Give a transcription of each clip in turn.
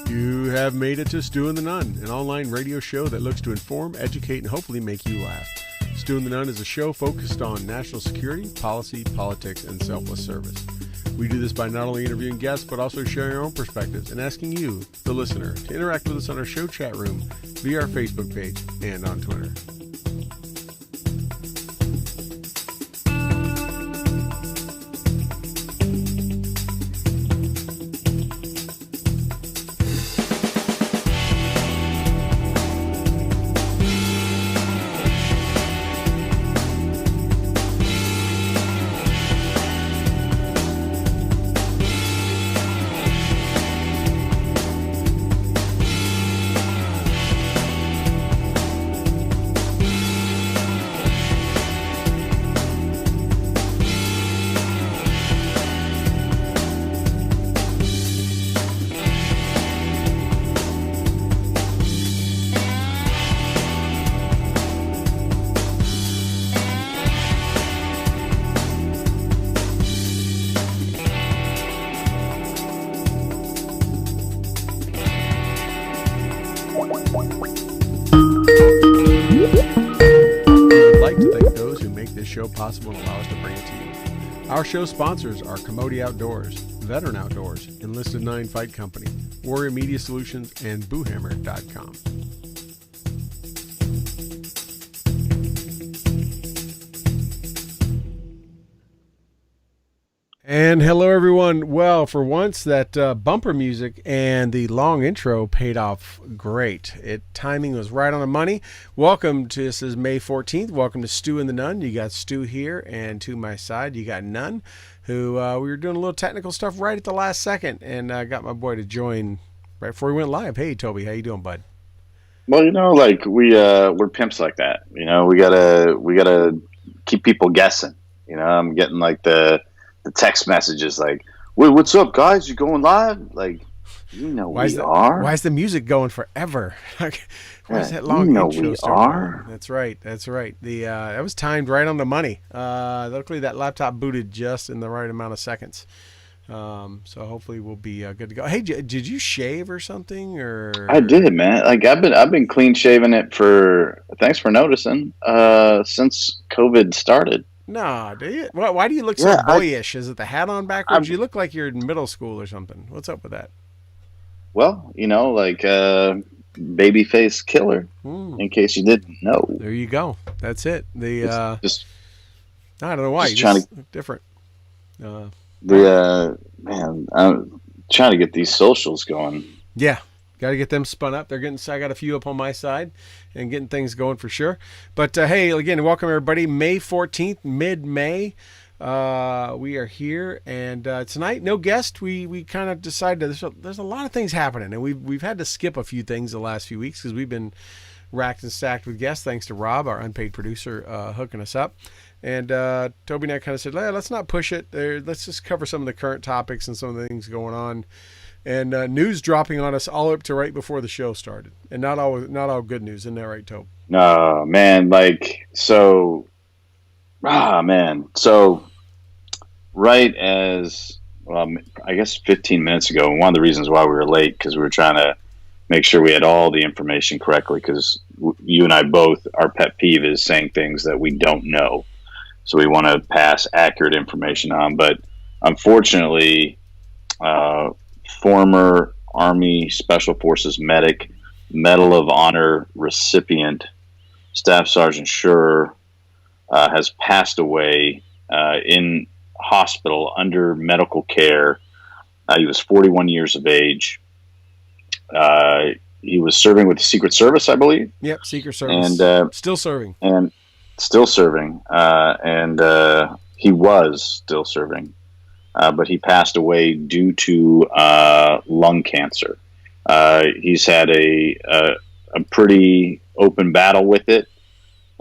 You have made it to Stu and the Nunn, an online radio show that looks to inform, educate, and hopefully make you laugh. Stu and the Nunn is a show focused on national security, policy, politics, and selfless service. We do this by not only interviewing guests, but also sharing our own perspectives and asking you, the listener, to interact with us on our show chat room, via our Facebook page, and on Twitter. Show possible and allow us to bring it to you. Our show sponsors are Commodity Outdoors, Veteran Outdoors, Enlisted 9 Fight Company, Warrior Media Solutions, and BooHammer.com. And hello, everyone. Well, for once, that bumper music and the long intro paid off great. Timing was right on the money. Welcome to, this is May 14th. Welcome to Stu and the Nunn. You got Stu here, and to my side, you got Nunn, who we were doing a little technical stuff right at the last second, and I got my boy to join right before we went live. Hey, Toby, how you doing, bud? Well, like we're pimps like that. We gotta keep people guessing. I'm getting like the text messages like, "Wait, what's up, guys? You going live?" Like, why is the music going forever? Why is that long intro start? That's right. The that was timed right on the money. Luckily, that laptop booted just in the right amount of seconds. So hopefully we'll be good to go. Hey, did you shave or something I or? did, man. Like I've been clean shaving it for. Thanks for noticing. Since COVID started. No, do you? Why do you look so Yeah, boyish? Is it the hat on backwards? I'm. You look like you're in middle school or something. What's up with that? Well, like babyface killer. Hmm. In case you didn't know, There you go. That's it. The it's just I don't know why you just trying to just look different. All the right. man. I'm trying to get these socials going. Yeah, got to get them spun up. They're getting. I got a few up on my side, and getting things going for sure. But hey, again, welcome everybody. May 14th, mid May. We are here, and tonight no guest. We kind of decided there's a lot of things happening, and we've had to skip a few things the last few weeks because we've been racked and stacked with guests. Thanks to Rob, our unpaid producer, hooking us up. And Toby and I kind of said, let's not push it. Let's just cover some of the current topics and some of the things going on. And news dropping on us all up to right before the show started, and not all good news. Isn't that right, Toby? No, man. Like so. Man. So right as well, I guess 15 minutes ago. And one of the reasons why we were late because we were trying to make sure we had all the information correctly. Because you and I both, our pet peeve is saying things that we don't know, so we want to pass accurate information on. But unfortunately, uh, former Army Special Forces medic, Medal of Honor recipient, Staff Sergeant Schur, has passed away in hospital under medical care. He was 41 years of age. He was serving with the Secret Service, I believe. Yep, Secret and Service still serving. and still serving. And he was still serving, but he passed away due to lung cancer. He's had a pretty open battle with it,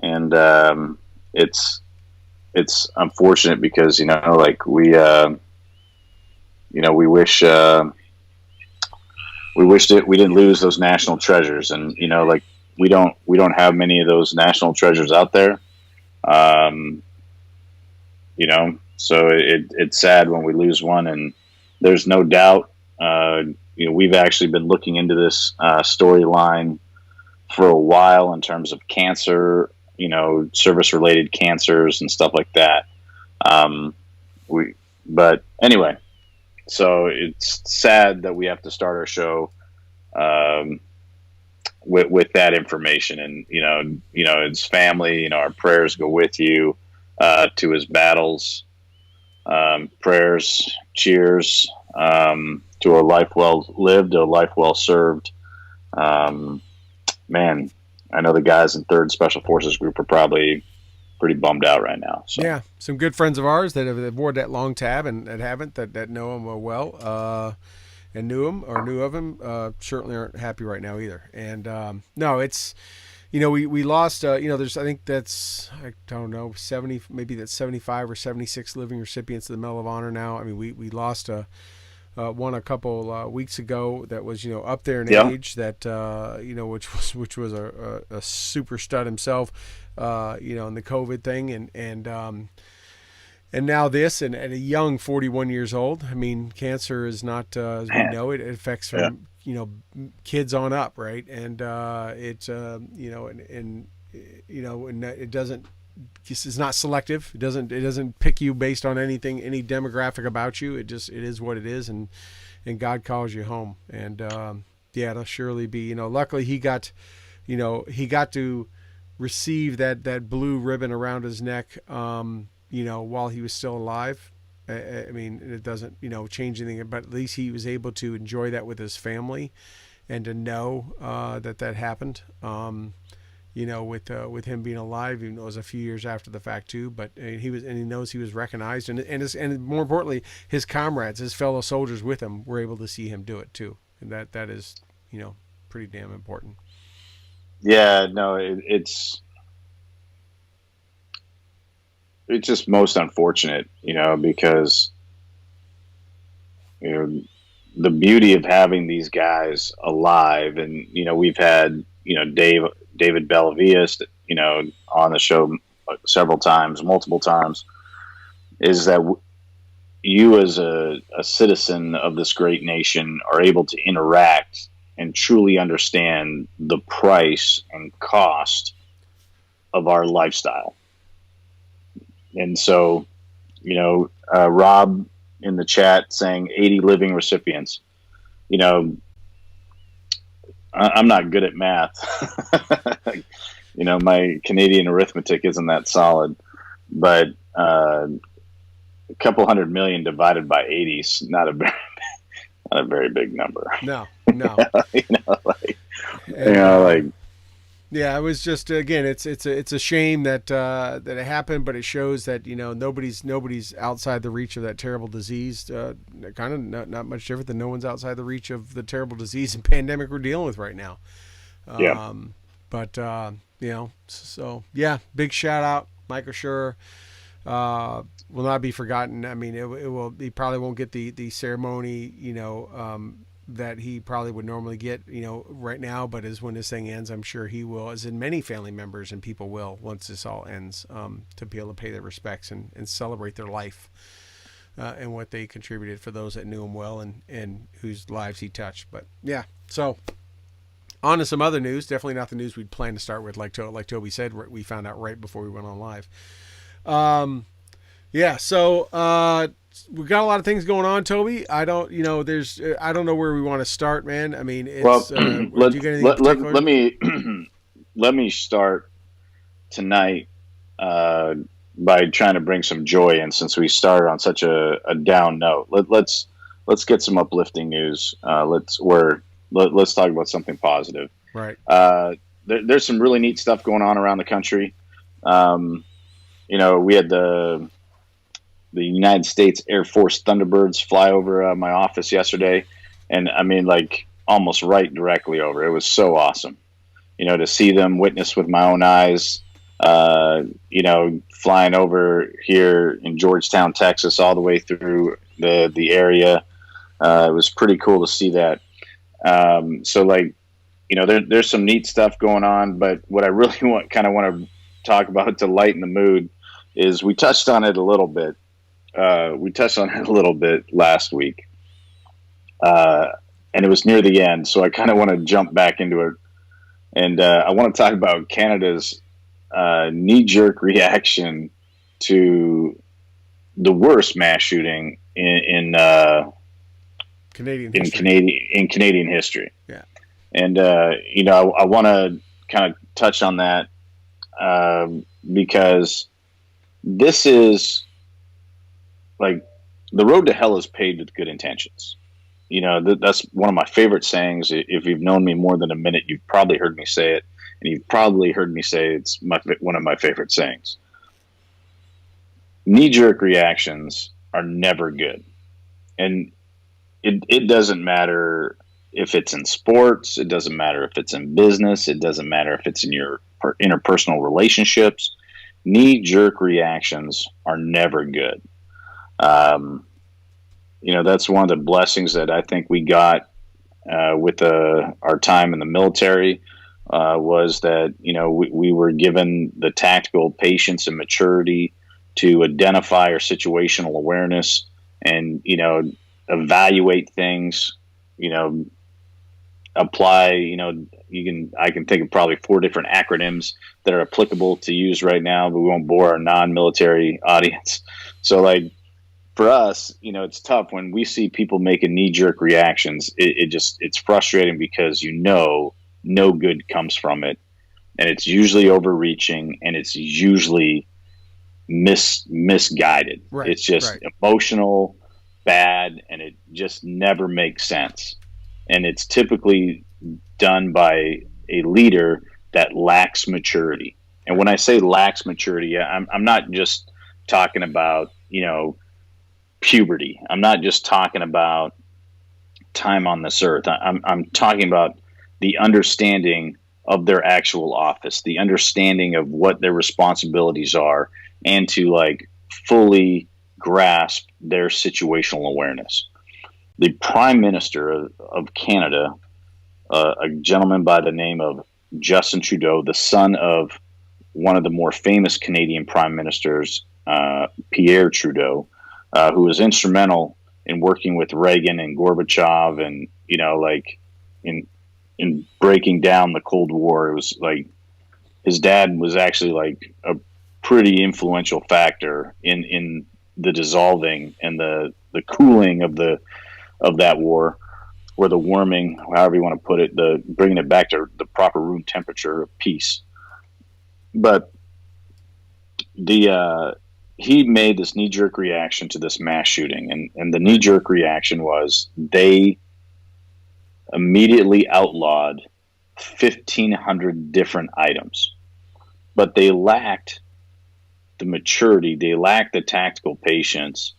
and it's unfortunate because like we wish that we didn't lose those national treasures, and like we don't have many of those national treasures out there. um so it's sad when we lose one, and there's no doubt. We've actually been looking into this storyline for a while in terms of cancer, service related cancers and stuff like that. But anyway, so it's sad that we have to start our show um, with that information, and his family. Our prayers go with you to his battles. Prayers, cheers to a life well lived, a life well served. Man, I know the guys in 3rd Special Forces Group are probably pretty bummed out right now. So. Yeah, some good friends of ours that have worn that long tab and that haven't, that know him well, and knew him or knew of him, certainly aren't happy right now either. And no, it's we lost. There's, I think that's, I don't know, 70, maybe that's 75 or 76 living recipients of the Medal of Honor now. I mean, we lost one a couple weeks ago that was up there in age, that which was a super stud himself, in the COVID thing, and now this, and at a young 41 years old. I mean, cancer is not, as we know it affects from kids on up, right? And it's and it doesn't. It's not selective. It doesn't pick you based on any demographic about you. It is what it is, and God calls you home. And it'll surely be. Luckily he got to receive that blue ribbon around his neck, while he was still alive. I mean, it doesn't change anything, but at least he was able to enjoy that with his family, and to know that happened. With him being alive, even though it was a few years after the fact too. But he knows he was recognized, and more importantly, his comrades, his fellow soldiers with him, were able to see him do it too, and that is pretty damn important. Yeah, no, it's just most unfortunate, because the beauty of having these guys alive, and we've had David Bellavias, on the show several times, multiple times, is that you as a citizen of this great nation are able to interact and truly understand the price and cost of our lifestyle. And so, Rob in the chat saying 80 living recipients. I'm not good at math. My Canadian arithmetic isn't that solid, but a couple 100 million divided by 80 is not a very big number. No. Yeah, it was just, again, it's a shame that that it happened, but it shows that nobody's outside the reach of that terrible disease. Kind of not much different than no one's outside the reach of the terrible disease and pandemic we're dealing with right now. Yeah. But so yeah, big shout out, Mike O'Shure. Will not be forgotten. I mean, it will. He probably won't get the ceremony, that he probably would normally get, right now. But when this thing ends, I'm sure he will, as in many family members and people will, once this all ends, to be able to pay their respects and celebrate their life and what they contributed for those that knew him well and whose lives he touched. But yeah, so on to some other news. Definitely not the news we'd planned to start with. Like Toby said, we found out right before we went on live. Yeah, so we've got a lot of things going on, Toby. I don't know where we want to start, man. I mean, it's, let me start tonight by trying to bring some joy in, since we started on such a down note. Let's get some uplifting news. Let's talk about something positive. Right. There's some really neat stuff going on around the country. We had the United States Air Force Thunderbirds fly over my office yesterday, and I mean, like, almost right directly over. It was so awesome, to see them, witness with my own eyes. Flying over here in Georgetown, Texas, all the way through the area. It was pretty cool to see that. There's some neat stuff going on, but what I really want to talk about to lighten the mood is we touched on it a little bit. Last week, and it was near the end, so I kind of want to jump back into it, and I want to talk about Canada's knee-jerk reaction to the worst mass shooting in Canadian history. Yeah, and I want to kind of touch on that because this is, like, the road to hell is paved with good intentions. That's one of my favorite sayings. If you've known me more than a minute, you've probably heard me say it, and you've probably heard me say it's one of my favorite sayings. Knee-jerk reactions are never good. And it doesn't matter if it's in sports. It doesn't matter if it's in business. It doesn't matter if it's in your interpersonal relationships. Knee-jerk reactions are never good. That's one of the blessings that I think we got with our time in the military, was that we were given the tactical patience and maturity to identify our situational awareness and evaluate things, apply. I can think of probably 4 different acronyms that are applicable to use right now, but we won't bore our non-military audience. So, like, for us, it's tough when we see people making knee-jerk reactions. It's frustrating because no good comes from it, and it's usually overreaching, and it's usually misguided. Right, it's just emotional, bad, and it just never makes sense. And it's typically done by a leader that lacks maturity. And when I say lacks maturity, I'm not just talking about puberty. I'm not just talking about time on this earth. I'm talking about the understanding of their actual office, the understanding of what their responsibilities are, and to, like, fully grasp their situational awareness. The Prime Minister of Canada, a gentleman by the name of Justin Trudeau, the son of one of the more famous Canadian prime ministers, Pierre Trudeau, who was instrumental in working with Reagan and Gorbachev, and like in breaking down the Cold War. It was like his dad was actually like a pretty influential factor in the dissolving and the cooling of that war, or the warming, however you want to put it, the bringing it back to the proper room temperature of peace. But he made this knee jerk reaction to this mass shooting, and the knee jerk reaction was they immediately outlawed 1,500 different items, but they lacked the maturity, they lacked the tactical patience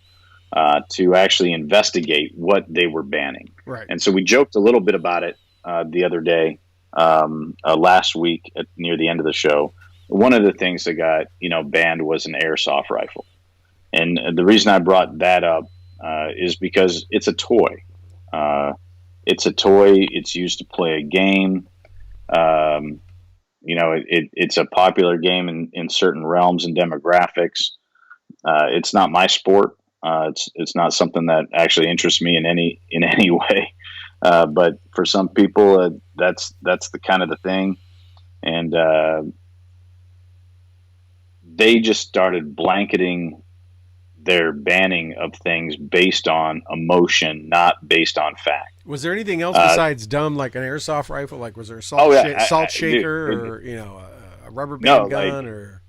to actually investigate what they were banning. Right. And so we joked a little bit about it the other day, last week near the end of the show. One of the things that got banned was an airsoft rifle, and the reason I brought that up is because it's a toy. It's a toy. It's used to play a game. It's a popular game in certain realms and demographics. It's not my sport. It's not something that actually interests me in any way. But for some people, that's the kind of the thing. And they just started blanketing their banning of things based on emotion, not based on fact. Was there anything else besides dumb, like an airsoft rifle? Like, was there a salt shaker, dude, or a rubber band gun, or?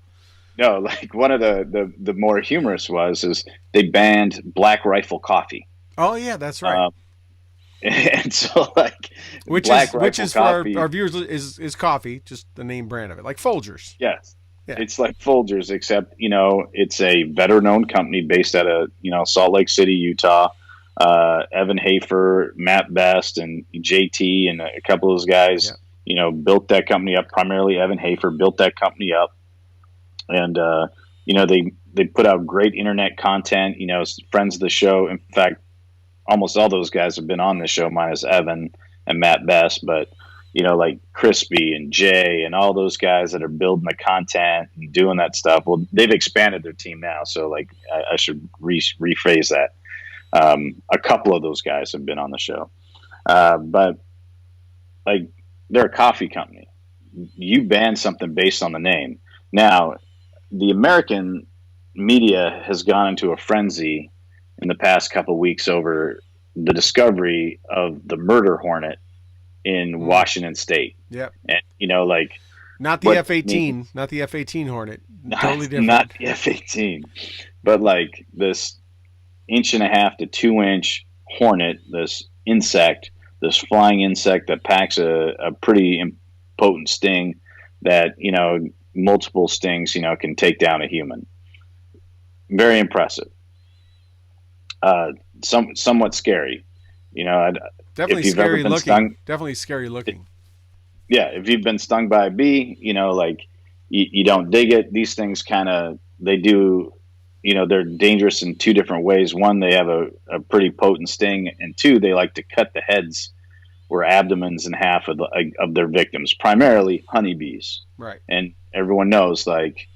No, like one of the more humorous is they banned Black Rifle coffee. Oh yeah, that's right. And so like which is coffee, for our viewers is coffee, just the name brand of it, like Folgers. Yes. Yeah. It's like Folgers, except it's a veteran-owned company based out of Salt Lake City, Utah. Evan Hafer, Matt Best, and JT, and a couple of those guys, built that company up. Primarily, Evan Hafer built that company up, and they put out great internet content. Friends of the show. In fact, almost all those guys have been on the show, minus Evan and Matt Best, but. Like Crispy and Jay and all those guys that are building the content and doing that stuff. Well, they've expanded their team now. So like, I should rephrase that. A couple of those guys have been on the show. But like, they're a coffee company. You ban something based on the name. Now, the American media has gone into a frenzy in the past couple of weeks over the discovery of the murder hornet in Washington State. Yep. And not the F-18, not the F-18 Hornet. Totally different. Not the F-18. But like this 1.5 to 2 inch hornet, this insect, this flying insect that packs a pretty potent sting that, multiple stings, can take down a human. Very impressive. Somewhat scary. Definitely scary looking. Definitely scary looking. Yeah, if you've been stung by a bee, you don't dig it. These things they do, they're dangerous in two different ways. One, they have a pretty potent sting, and two, they like to cut the heads or abdomens in half of their victims, primarily honeybees. Right. And everyone knows, we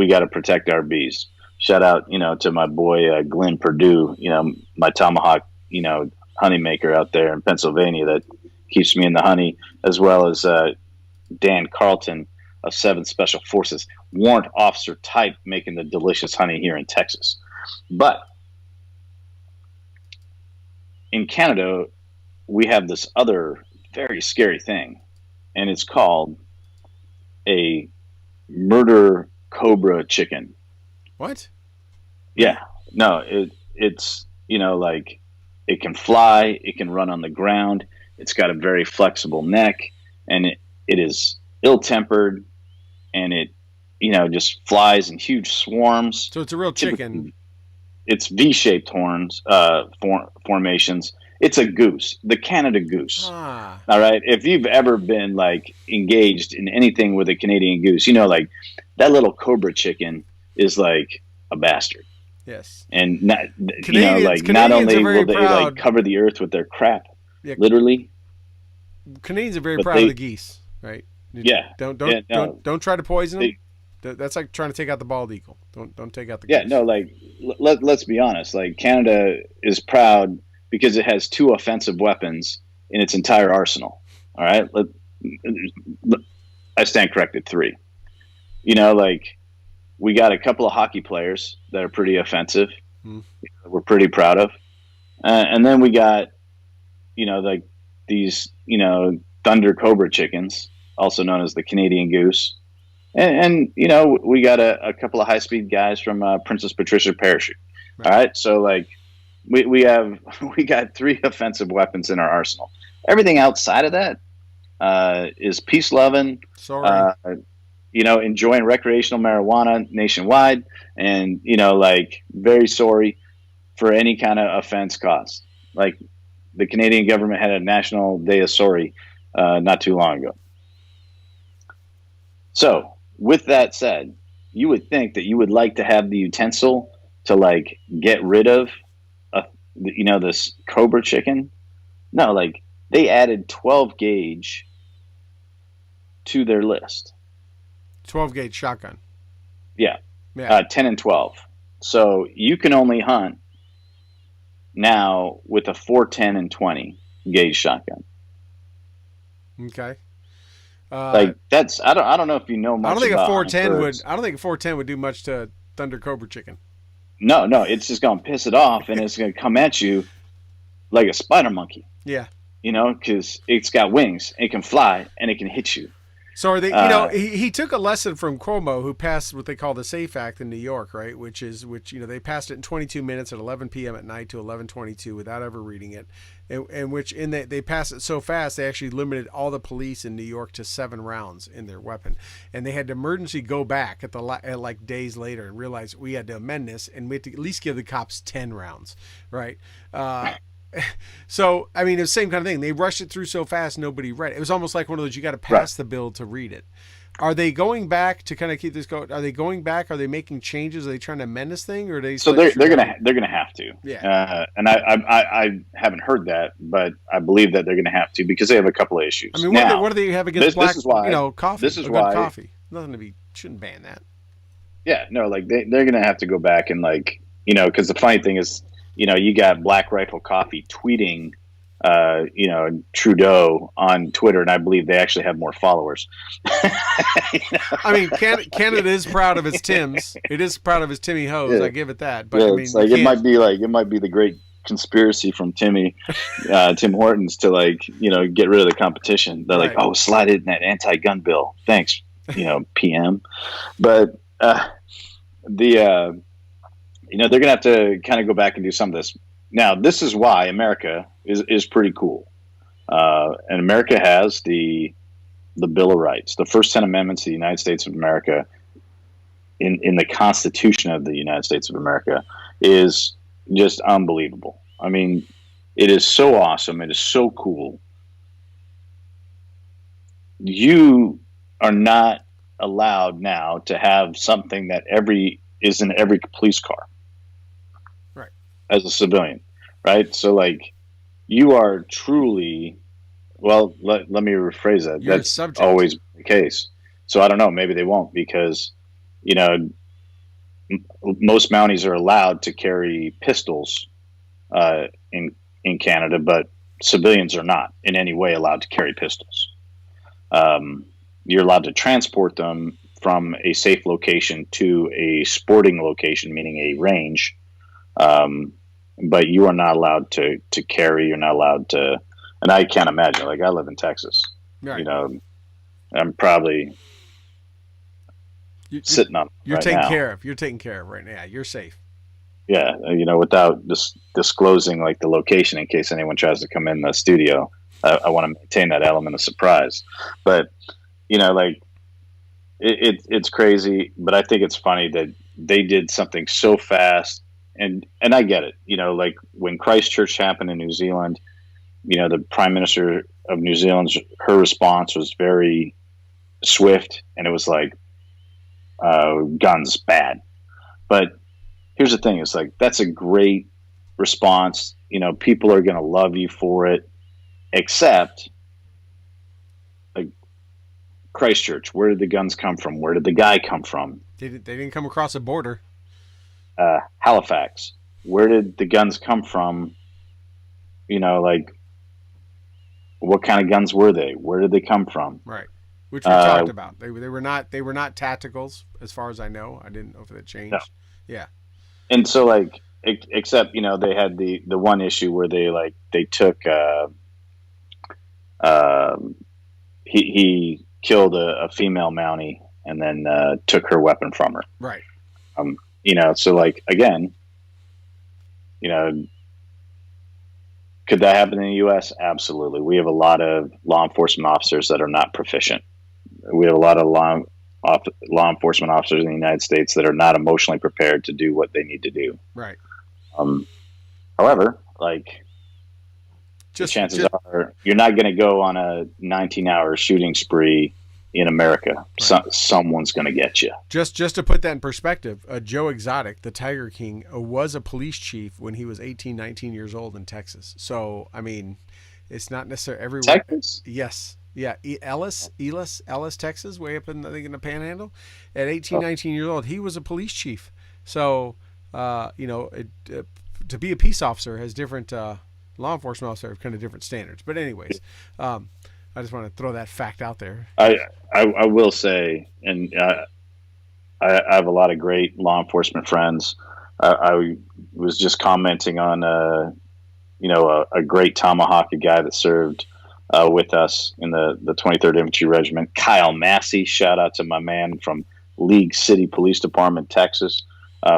got to protect our bees. Shout out, to my boy Glenn Purdue, my tomahawk, honeymaker out there in Pennsylvania that keeps me in the honey, as well as Dan Carlton of 7th Special Forces, warrant officer type, making the delicious honey here in Texas. But in Canada, we have this other very scary thing, and it's called a murder cobra chicken. What? Yeah. No, it's it can fly, it can run on the ground, it's got a very flexible neck, and it is ill-tempered, and it just flies in huge swarms. So it's a real chicken. It's V-shaped horns, formations. It's a goose, the Canada goose. Ah. All right. If you've ever been engaged in anything with a Canadian goose, that little cobra chicken is like a bastard. Yes. And not Canadians only will they proud. Cover the earth with their crap, yeah. Literally. Canadians are very proud of the geese, right? Yeah. Don't try to poison them. That's like trying to take out the bald eagle. Don't take out the Yeah, goose. no, like let's be honest. Like Canada is proud because it has two offensive weapons in its entire arsenal. All right, I stand corrected, three. Like we got a couple of hockey players that are pretty offensive. Hmm. We're pretty proud of, and then we got like these thunder cobra chickens, also known as the Canadian goose. And we got a couple of high speed guys from Princess Patricia Parachute. Right. All right, so like we have we got three offensive weapons in our arsenal. Everything outside of that is peace loving. Sorry. Enjoying recreational marijuana nationwide, and like very sorry for any kind of offense caused. Like the Canadian government had a national day of sorry not too long ago. So, with that said, you would think that you would like to have the utensil to like get rid of, this Cobra chicken. No, like they added 12 gauge to their list. 12 gauge shotgun. Yeah, Yeah. 10 and 12. So you can only hunt now with a 410 and 20 gauge shotgun. Okay. Like that's I don't know if you know much. I don't think a about 410 hunting would. birds. I don't think a 410 would do much to Thunder Cobra chicken. No, it's just gonna piss it off, and it's gonna come at you like a spider monkey. Yeah. Because it's got wings, it can fly, and it can hit you. So are they? He took a lesson from Cuomo, who passed what they call the SAFE Act in New York, right? Which they passed it in 22 minutes at 11 p.m. at night to 11:22 without ever reading it, and which they passed it so fast they actually limited all the police in New York to 7 rounds in their weapon, and they had to emergency go back at like days later and realize we had to amend this and we had to at least give the cops 10 rounds, right? So I mean, it's the same kind of thing. They rushed it through so fast, nobody read it. It was almost like one of those, you got to pass the bill to read it. Are they going back to kind of keep this going? Are they going back? Are they making changes? Are they trying to amend this thing, or are they? So they're gonna have to. Yeah. And I haven't heard that, but I believe that they're gonna have to because they have a couple of issues. I mean, what do they have against black? This is why, coffee. This is why coffee. Nothing to be. Shouldn't ban that. Yeah. No. Like they're gonna have to go back and like because the funny thing is you got Black Rifle Coffee tweeting Trudeau on Twitter, and I believe they actually have more followers. I mean, Canada is proud of its Tims. It is proud of its Timmy Hoes. Yeah. I give it that. But yeah, I mean, it's like it might be the great conspiracy from Tim Hortons to get rid of the competition. They're like, oh, slide it in that anti-gun bill. Thanks, PM. But they're going to have to kind of go back and do some of this. Now, this is why America is pretty cool. And America has the Bill of Rights, the first 10 amendments of the United States of America in the Constitution of the United States of America is just unbelievable. I mean, it is so awesome. It is so cool. You are not allowed now to have something that is in every police car. Right. As a civilian, right? So like you are truly, well, let me rephrase that. You're That's subject. Always the case. So I don't know, maybe they won't because, most Mounties are allowed to carry pistols in Canada, but civilians are not in any way allowed to carry pistols. You're allowed to transport them from a safe location to a sporting location, meaning a range. But you are not allowed to carry. You're not allowed to. And I can't imagine. Like I live in Texas. Right. I'm probably sitting on. You're right taken now. care of. You're taken care of right now. You're safe. Yeah, without disclosing like the location in case anyone tries to come in the studio. I want to maintain that element of surprise. But it's crazy. But I think it's funny that they did something so fast. And I get it, like when Christchurch happened in New Zealand, the Prime Minister of New Zealand, her response was very swift, and it was like, guns bad. But here's the thing: it's like that's a great response. People are going to love you for it, except like Christchurch. Where did the guns come from? Where did the guy come from? They didn't come across a border. Halifax. Where did the guns come from? You know, like, what kind of guns were they? Where did they come from? Right. Which we talked about. They were not tacticals, as far as I know. I didn't know if it changed. No. Yeah. And so, like, except, you know, they had the one issue where they took he killed a female Mountie and then took her weapon from her. Right. You know, so, like, again, you know, could that happen in the U.S.? Absolutely. We have a lot of law enforcement officers that are not proficient. We have a lot of law enforcement officers in the United States that are not emotionally prepared to do what they need to do. Right. However, like, chances are you're not going to go on a 19-hour shooting spree in America. Right. Someone's going to get you. Just to put that in perspective, Joe Exotic, the Tiger King, was a police chief when he was 18, 19 years old in Texas. So, I mean, it's not necessarily everywhere. Texas? Yes. Yeah. Ellis, Texas, way up in, I think, in the Panhandle. At 18, 19 years old, he was a police chief. So, you know, to be a peace officer has different, law enforcement officer have kind of different standards. But anyways, I just want to throw that fact out there. I will say, and I have a lot of great law enforcement friends. I was just commenting on, you know, a great Tomahawk, a guy that served with us in the 23rd Infantry Regiment, Kyle Massey. Shout out to my man from League City Police Department, Texas,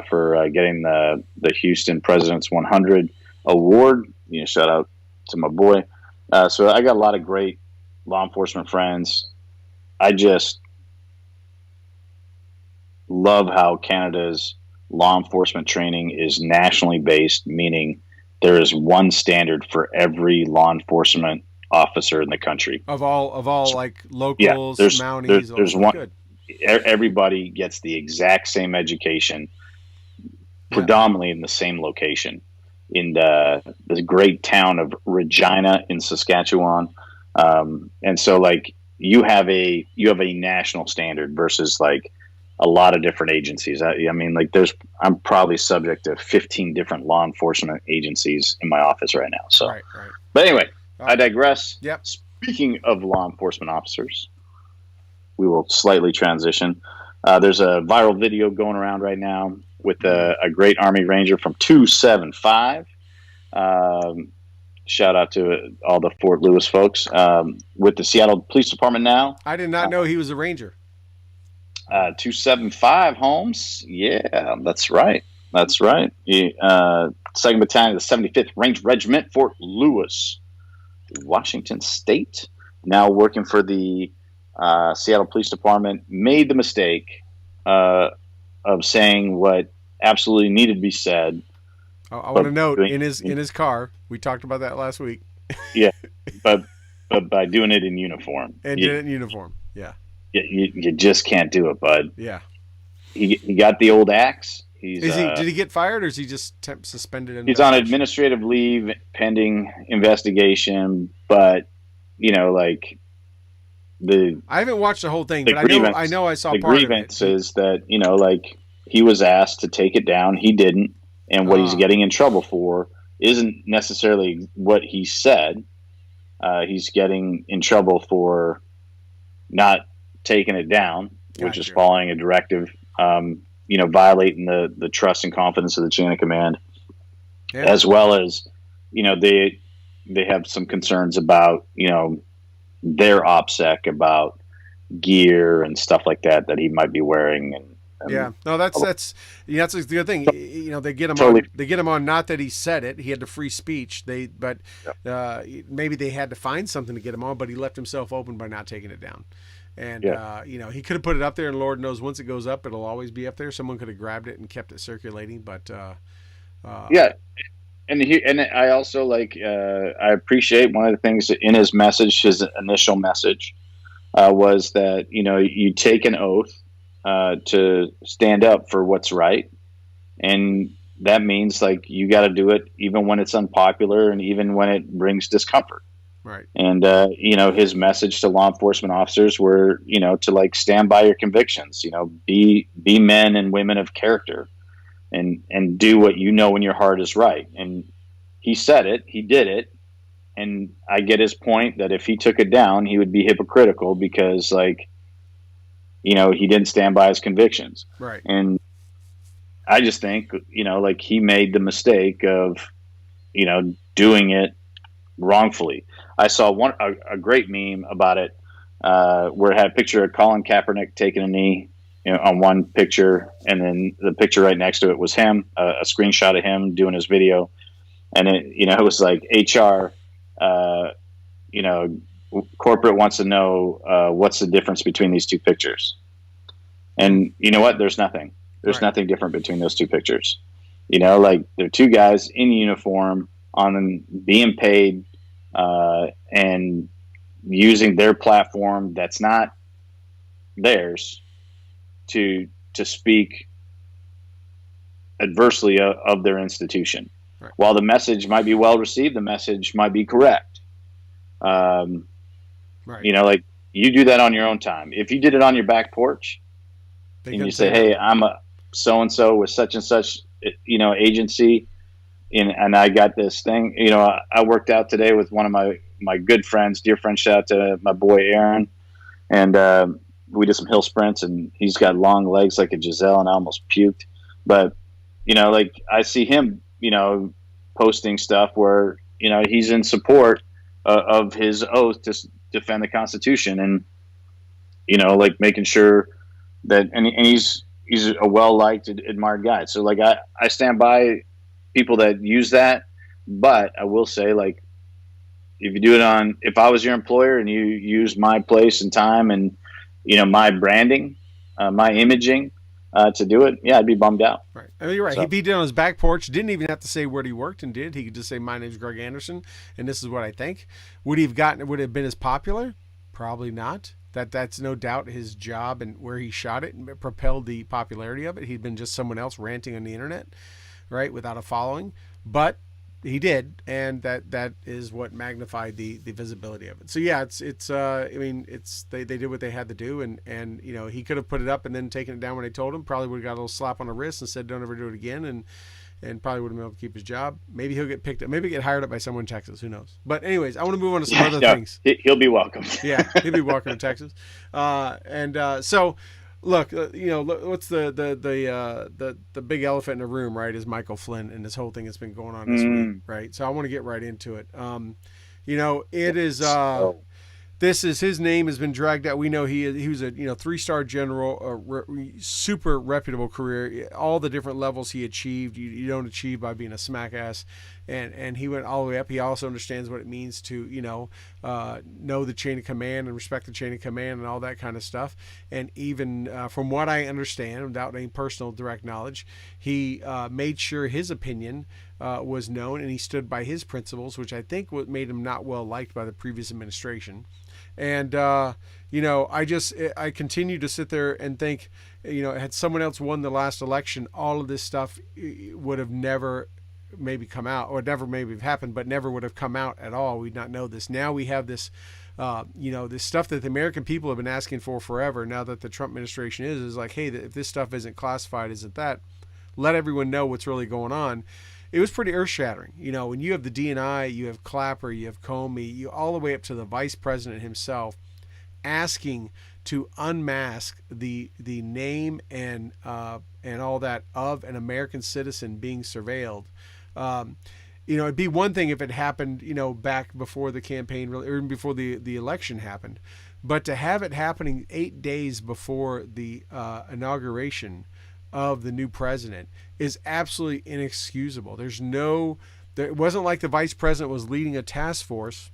for getting the Houston President's 100 Award. You know, shout out to my boy. So I got a lot of great law enforcement friends. I just love how Canada's law enforcement training is nationally based, meaning there is one standard for every law enforcement officer in the country. Of all like locals, Mounties. There's one. Good. Everybody gets the exact same education, predominantly in the same location, in the great town of Regina in Saskatchewan. And so, like, you have a national standard versus, like, a lot of different agencies. I mean, like, I'm probably subject to 15 different law enforcement agencies in my office right now. So, right. But anyway, I digress. Yep. Speaking of law enforcement officers, we will slightly transition. There's a viral video going around right now with a great Army Ranger from 275. Shout out to all the Fort Lewis folks with the Seattle Police Department now. I did not know he was a Ranger. 275, Holmes. Yeah, that's right. That's right. 2nd Battalion of the 75th Range Regiment, Fort Lewis, Washington State. Now working for the Seattle Police Department. Made the mistake of saying what absolutely needed to be said. I want to note in his car. We talked about that last week. Yeah, but by doing it in uniform. And did it in uniform. Yeah. You just can't do it, bud. Yeah. He got the old axe. Did he get fired, or is he just suspended? He's on administrative leave pending investigation, but, you know, like, I haven't watched the whole thing, but I know I saw part of it. The grievance is that, you know, like, he was asked to take it down. He didn't. And what he's getting in trouble for isn't necessarily what he said. He's getting in trouble for not taking it down, which is following a directive, you know, violating the trust and confidence of the chain of command, as well as, you know, they have some concerns about, you know, their OPSEC, about gear and stuff like that he might be wearing. And that's the good thing. You know, they get him totally. They get him on. Not that he said it; he had the free speech. Maybe they had to find something to get him on, but he left himself open by not taking it down. And you know, he could have put it up there, and Lord knows once it goes up, it'll always be up there. Someone could have grabbed it and kept it circulating, but And I also I appreciate one of the things in his message, his initial message, was that, you know, you take an oath to stand up for what's right, and that means, like, you got to do it even when it's unpopular and even when it brings discomfort. Right. And his message to law enforcement officers were, to like stand by your convictions. Be men and women of character, and do what you know in your heart is right. And he said it, he did it, and I get his point that if he took it down, he would be hypocritical because, like, he didn't stand by his convictions. Right. And I just think, like, he made the mistake of, doing it wrongfully. I saw a great meme about it, where it had a picture of Colin Kaepernick taking a knee, on one picture, and then the picture right next to it was him, a screenshot of him doing his video, and it was like HR, you know, corporate wants to know what's the difference between these two pictures, and you know what? There's nothing. There's Right. nothing different between those two pictures. Like they're two guys in uniform on being paid, and using their platform that's not theirs to speak adversely of their institution. Right. While the message might be well received, the message might be correct. Right. Like you do that on your own time. If you did it on your back porch They and you couldn't say, "Hey, I'm a so and so with such and such, agency, and I got this thing." I worked out today with one of my good friends, dear friend. Shout out to my boy Aaron, and we did some hill sprints, and he's got long legs like a Giselle, and I almost puked. But like I see him, posting stuff where he's in support of his oath to defend the Constitution, and like making sure that, and he's a well liked, admired guy. So like I stand by people that use that, but I will say, like, if you do it if I was your employer and you use my place and time and my branding, my imaging, to do it, yeah, I'd be bummed out. Right. I mean, you're right. So, He did it on his back porch. Didn't even have to say where he worked and did. He could just say, "My name's Greg Anderson, and this is what I think." Would he have gotten? Would it have been as popular? Probably not. That's no doubt his job and where he shot it and propelled the popularity of it. He'd been just someone else ranting on the internet, right, without a following. But he did, and that is what magnified the visibility of it. So yeah, I mean, they did what they had to do, and he could have put it up and then taken it down when they told him. Probably would have got a little slap on the wrist and said, "Don't ever do it again," and probably would have been able to keep his job. Maybe he'll get picked up. Maybe get hired up by someone in Texas. Who knows? But anyways, I want to move on to some other things. He'll be welcome. Yeah, he'll be welcome to Texas. So, look, what's the big elephant in the room, right? Is Michael Flynn and this whole thing that's been going on this week, right? So I want to get right into it. It is. This is his name has been dragged out. We know he was a 3-star general, super reputable career. All the different levels he achieved, you don't achieve by being a smack ass, and he went all the way up. He also understands what it means to know the chain of command and respect the chain of command and all that kind of stuff. And even from what I understand, without any personal direct knowledge, he made sure his opinion was known, and he stood by his principles, which I think what made him not well liked by the previous administration. And I continue to sit there and think, had someone else won the last election, all of this stuff would have never maybe come out, or never maybe have happened, but never would have come out at all. We'd not know this. Now we have this, this stuff that the American people have been asking for forever. Now that the Trump administration is like, hey, if this stuff isn't classified, isn't that? Let everyone know what's really going on. It was pretty earth-shattering. When you have the DNI, you have Clapper, you have Comey, you all the way up to the vice president himself, asking to unmask the name and all that of an American citizen being surveilled. It'd be one thing if it happened, back before the campaign, or even before the election happened, but to have it happening 8 days before the inauguration of the new president is absolutely inexcusable. It wasn't like the vice president was leading a task force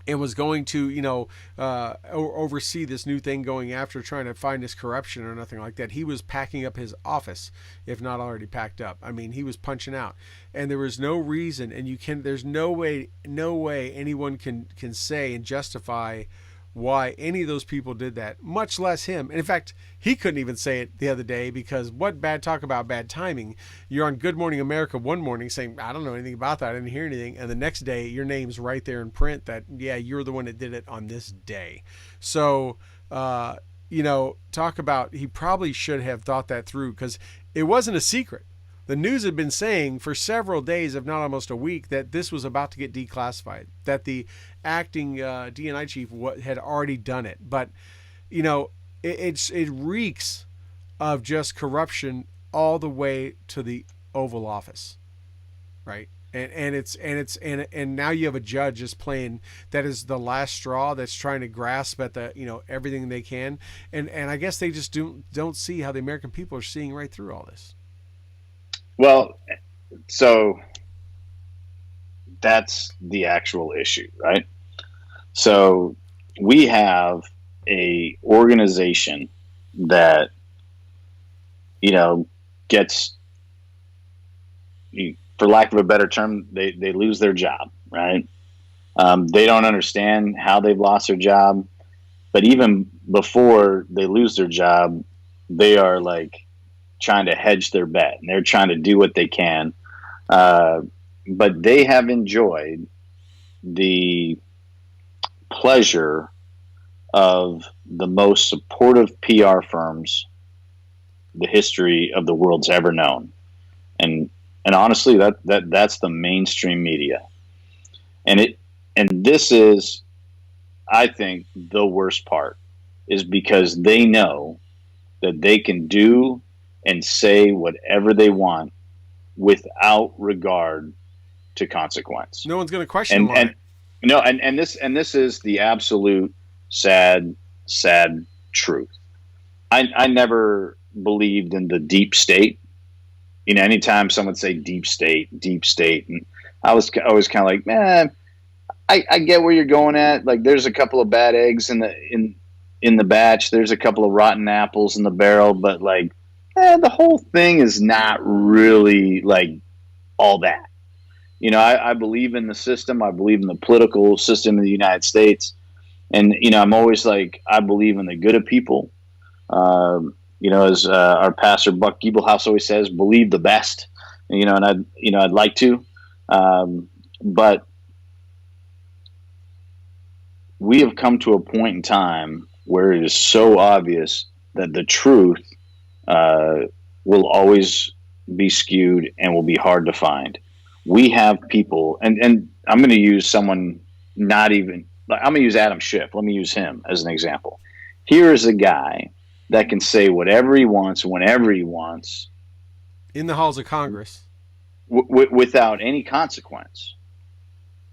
and was going to, oversee this new thing going after trying to find this corruption or nothing like that. He was packing up his office, if not already packed up. I mean, he was punching out, and there was no reason, and there's no way anyone can say and justify why any of those people did that, much less him. And in fact, he couldn't even say it the other day because what bad talk about bad timing. You're on Good Morning America one morning saying, I don't know anything about that. I didn't hear anything. And the next day, your name's right there in print that, yeah, you're the one that did it on this day. So, talk about he probably should have thought that through because it wasn't a secret. The news had been saying for several days, if not almost a week, that this was about to get declassified, that the acting DNI chief had already done it. But, it reeks of just corruption all the way to the Oval Office, right? And now you have a judge just playing that is the last straw that's trying to grasp at everything they can, and I guess they just don't see how the American people are seeing right through all this. Well, so that's the actual issue, right? So we have a organization that gets, for lack of a better term, they lose their job, right? They don't understand how they've lost their job, but even before they lose their job, they are like trying to hedge their bet and they're trying to do what they can. But they have enjoyed the pleasure of the most supportive PR firms the history of the world's ever known. And honestly, that's the mainstream media. And this is, I think, the worst part is because they know that they can do and say whatever they want without regard to consequence. No one's going to question them on it. No, and this is the absolute sad truth. I never believed in the deep state. Anytime someone say deep state, and I was always kind of like, man, I get where you're going at. Like, there's a couple of bad eggs in the batch. There's a couple of rotten apples in the barrel, but like, the whole thing is not really like all that. I believe in the system. I believe in the political system of the United States. And, I'm always like, I believe in the good of people. As our pastor Buck Giebelhouse always says, believe the best. And I'd like to. But we have come to a point in time where it is so obvious that the truth will always be skewed and will be hard to find. We have people, and I'm going to use someone I'm going to use Adam Schiff. Let me use him as an example. Here is a guy that can say whatever he wants, whenever he wants. In the halls of Congress. Without any consequence.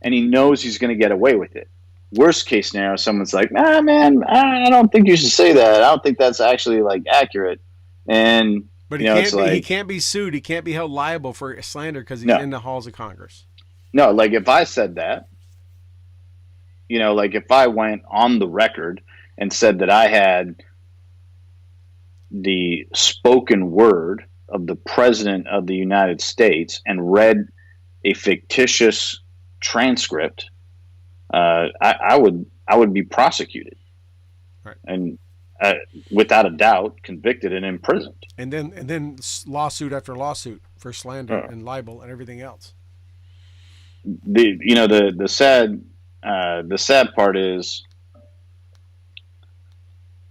And he knows he's going to get away with it. Worst case scenario, someone's like, man, I don't think you should say that. I don't think that's actually like accurate. But he can't be sued. He can't be held liable for slander because he's in the halls of Congress. No, like if I said that, like if I went on the record and said that I had the spoken word of the President of the United States and read a fictitious transcript, I would be prosecuted. Right. And without a doubt, convicted and imprisoned. And then lawsuit after lawsuit for slander and libel and everything else. The sad part is,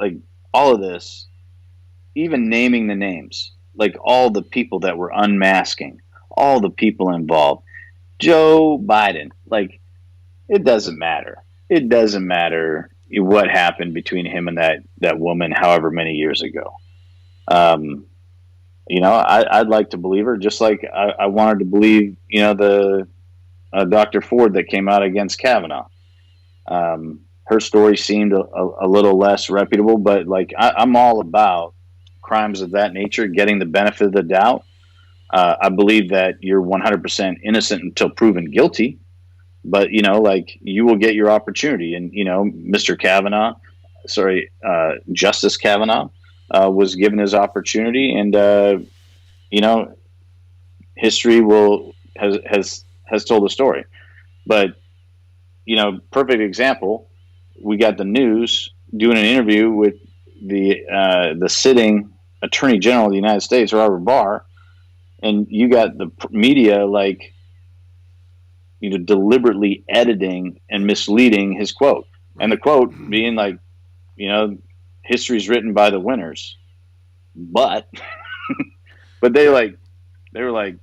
like, all of this, even naming the names, like all the people that were unmasking, all the people involved, Joe Biden, like, it doesn't matter. It doesn't matter what happened between him and that woman however many years ago. I'd like to believe her, just like I wanted to believe, the Dr. Ford that came out against Kavanaugh. Her story seemed a little less reputable, but like I'm all about crimes of that nature, getting the benefit of the doubt. I believe that you're 100% innocent until proven guilty. But, you will get your opportunity. And, Justice Kavanaugh was given his opportunity. And, history has told the story. But, perfect example, we got the news doing an interview with the sitting Attorney General of the United States, Robert Barr, and you got the media like deliberately editing and misleading his quote, and the quote being like, history's written by the winners, but but they were like, no, like,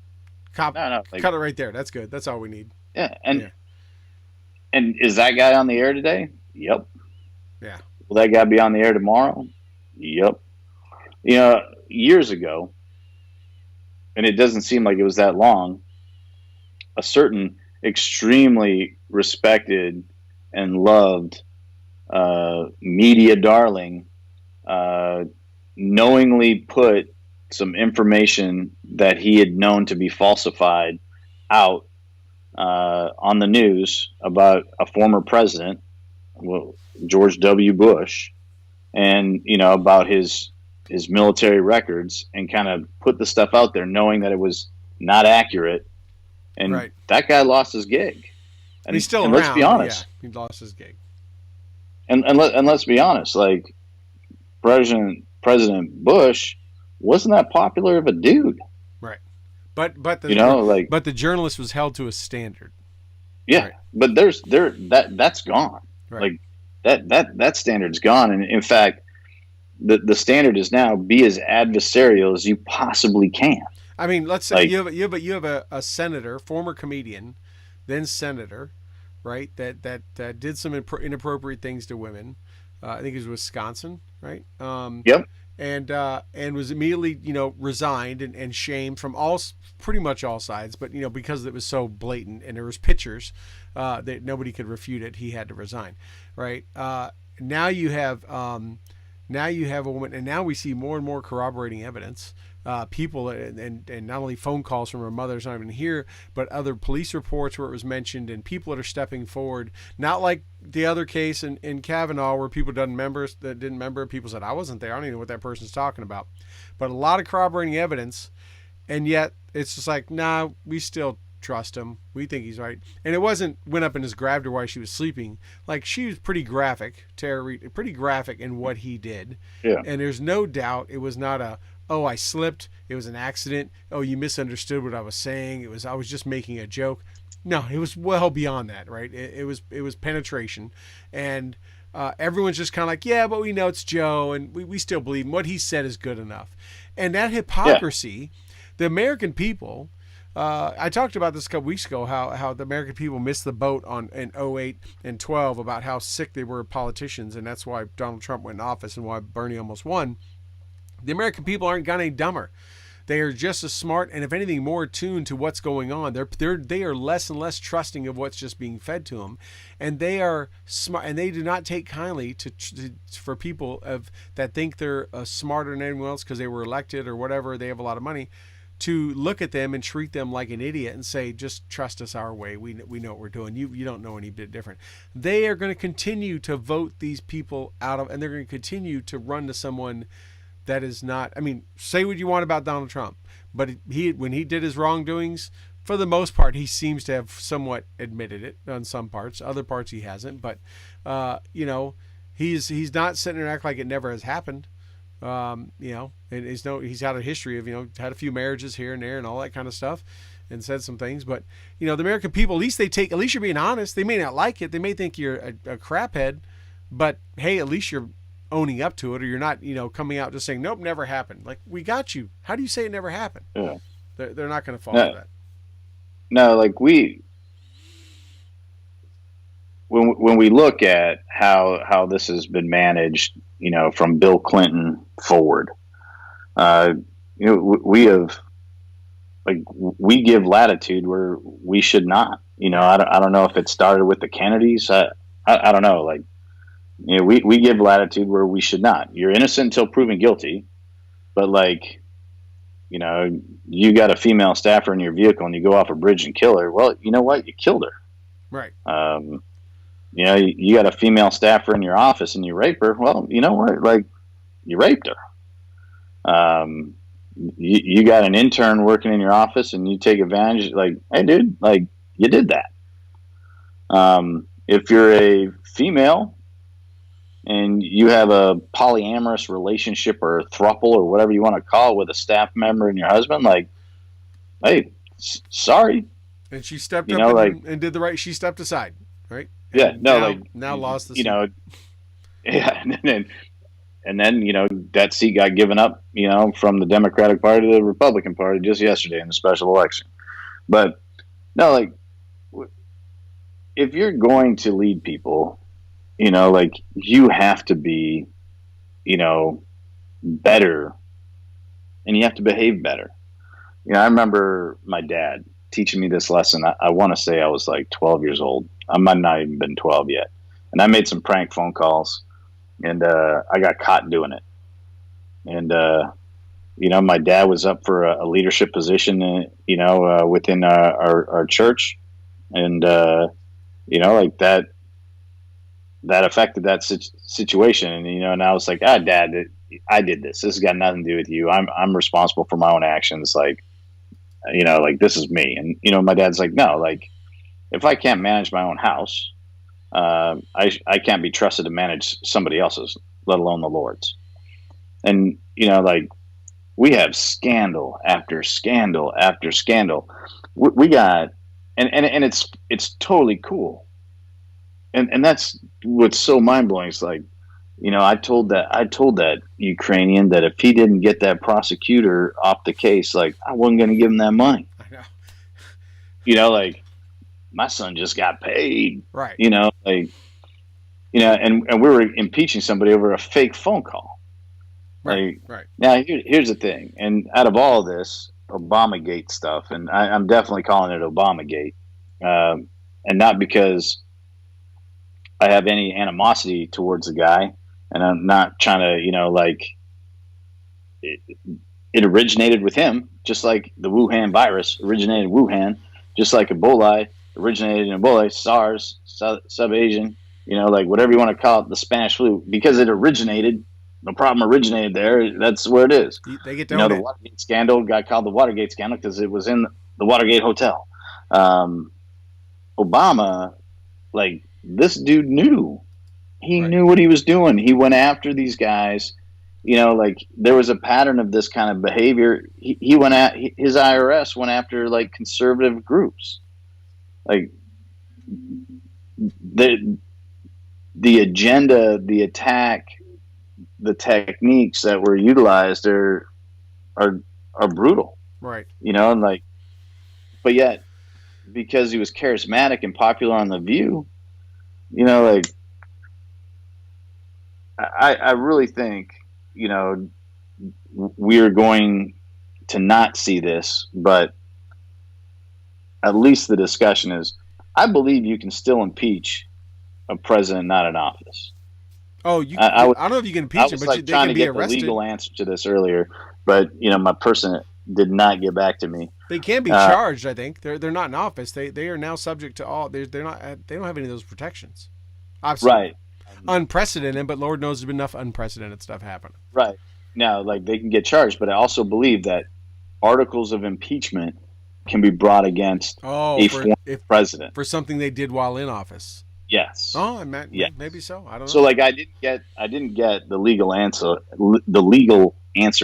cut it right there. That's good. That's all we need. yeah, and is that guy on the air today? Yep. Yeah. Will that guy be on the air tomorrow? Yep. Years ago, and it doesn't seem like it was that long, a certain extremely respected and loved media darling knowingly put some information that he had known to be falsified out on the news about a former president, George W. Bush, and about his military records, and kind of put the stuff out there knowing that it was not accurate, and that guy lost his gig. And he's still around. Let's be honest, he lost his gig. And let's be honest, like President Bush wasn't that popular of a dude, right? But the journalist was held to a standard. Yeah, right. But that's gone. Right. Like that standard's gone, and in fact, the standard is now be as adversarial as you possibly can. I mean, let's say you have a senator, former comedian, then senator, right? That did some inappropriate things to women. I think it was Wisconsin, right? Yep. And was immediately resigned and shamed from pretty much all sides, but because it was so blatant and there was pictures that nobody could refute it, he had to resign, right? Now you have a woman, and now we see more and more corroborating evidence. People and not only phone calls from her mother's not even here, but other police reports where it was mentioned, and people that are stepping forward, not like the other case in Kavanaugh where people didn't remember. People said, I wasn't there, I don't even know what that person's talking about. But a lot of corroborating evidence, and yet it's just like, nah, we still trust him, we think he's right. And it went up and just grabbed her while she was sleeping. Like, she was pretty graphic in what he did. Yeah. And there's no doubt it was not oh, I slipped, it was an accident, oh, you misunderstood what I was saying, I was just making a joke. No, it was well beyond that, right? It was penetration. And everyone's just kind of like, yeah, but we know it's Joe, and we still believe him. What he said is good enough. And that hypocrisy, the American people, I talked about this a couple weeks ago, how the American people missed the boat in 08 and 12 about how sick they were of politicians, and that's why Donald Trump went in office and why Bernie almost won. The American people aren't got any dumber. They are just as smart, and if anything, more attuned to what's going on. They are less and less trusting of what's just being fed to them, and they are smart, and they do not take kindly for people that think they're smarter than anyone else because they were elected or whatever. They have a lot of money, to look at them and treat them like an idiot and say, just trust us our way. We know what we're doing. You don't know any bit different. They are going to continue to vote these people out of, and they're going to continue to run to someone that is not. I mean, say what you want about Donald Trump, but when he did his wrongdoings, for the most part, he seems to have somewhat admitted it on some parts. Other parts he hasn't. But he's not sitting there and act like it never has happened. And he's had a history of had a few marriages here and there and all that kind of stuff, and said some things. But the American people, at least you're being honest. They may not like it. They may think you're a craphead, but hey, at least you're owning up to it, or you're not, coming out just saying, nope, never happened. Like, we got you. How do you say it never happened? Yeah. They're not going to fall for that. No, like when we look at how this has been managed, from Bill Clinton forward, we have, like, we give latitude where we should not. I don't know if it started with the Kennedys. I don't know. Like, we give latitude where we should not. You're innocent until proven guilty, but like, you got a female staffer in your vehicle and you go off a bridge and kill her. Well, you know what? You killed her. Right. You got a female staffer in your office and you rape her. Well, you know what? Like, you raped her. You got an intern working in your office and you take advantage. Like, hey, dude, like, you did that. If you're a female and you have a polyamorous relationship or a throuple or whatever you want to call it with a staff member and your husband, like, hey, sorry, And she stepped you up know, like, and did the right. She stepped aside, right? yeah, And no, like, now lost the you seat. know, yeah, and then that seat got given up, from the Democratic Party to the Republican Party just yesterday in the special election. But no, like, if you're going to lead people, like, you have to be, better, and you have to behave better. I remember my dad teaching me this lesson. I want to say I was like 12 years old. I might not even been 12 yet. And I made some prank phone calls, and I got caught doing it. And, my dad was up for a leadership position, within our church. And, like that affected that situation. And, and I was like, Dad, I did this. This has got nothing to do with you. I'm responsible for my own actions. Like, like, this is me. And, my dad's like, no, like, if I can't manage my own house, I can't be trusted to manage somebody else's, let alone the Lord's. And, like, we have scandal after scandal after scandal. We got, and it's totally cool. And that's what's so mind blowing. It's like, I told that Ukrainian that if he didn't get that prosecutor off the case, like, I wasn't going to give him that money. I know. Like, my son just got paid. Right. Like, and we were impeaching somebody over a fake phone call. Right. Like, right. Now, here's the thing. And out of all this Obamagate stuff, and I'm definitely calling it Obamagate, and not because I have any animosity towards the guy, and I'm not trying to, like, it originated with him, just like the Wuhan virus originated in Wuhan, just like Ebola originated in Ebola, SARS, sub-Asian, like, whatever you want to call it, the Spanish flu, because it originated, the problem originated there. That's where it is. They get down. The Watergate scandal got called the Watergate scandal because it was in the Watergate Hotel. Obama, like, this dude knew. He knew what he was doing. He went after these guys. Like, there was a pattern of this kind of behavior. He went at his IRS went after, like, conservative groups. Like, the agenda, the attack, the techniques that were utilized are brutal. Right. And, like, but yet, because he was charismatic and popular on The View, like, I really think, we're going to not see this, but at least the discussion is, I believe you can still impeach a president not in office. Oh, I don't know if you can impeach him, but like, trying to get the legal answer to this earlier, but my person did not get back to me. They can be charged. I think they're not in office. They are now subject to all. They're not. They don't have any of those protections. Obviously, right. Unprecedented, but Lord knows there's been enough unprecedented stuff happening. Right. Now, like, they can get charged, but I also believe that articles of impeachment can be brought against a former president for something they did while in office. Yes. Oh, maybe so. I don't know. So, like, I didn't get the legal answer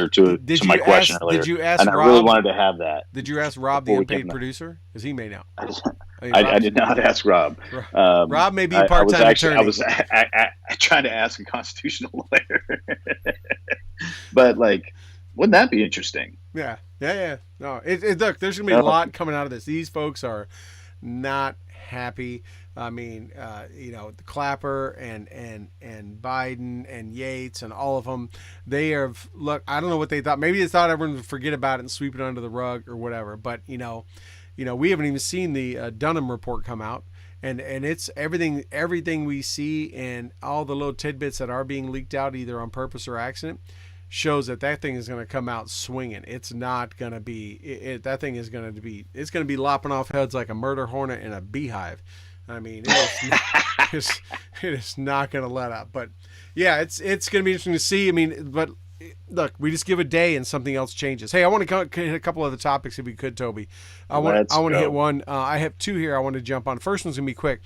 to my question earlier. Did you ask and Rob? I really wanted to have that. Did you ask Rob, the unpaid producer? Because he may know. I did not ask Rob. Rob may be a part-time attorney. I was trying to ask a constitutional lawyer. But, like, wouldn't that be interesting? Yeah. No, look, there's going to be a lot coming out of this. These folks are not happy. I mean, the Clapper and Biden and Yates and all of them, they have, look, I don't know what they thought. Maybe they thought everyone would forget about it and sweep it under the rug or whatever. But, we haven't even seen the Dunham report come out. And it's everything we see and all the little tidbits that are being leaked out either on purpose or accident shows that thing is going to come out swinging. It's not going to be that thing is going to be lopping off heads like a murder hornet in a beehive. I mean, it is not going to let up. But yeah, it's going to be interesting to see. I mean, but look, we just give a day and something else changes. Hey, I want to hit a couple other topics if we could, Toby. I want to hit one. I have two here I want to jump on. First one's going to be quick.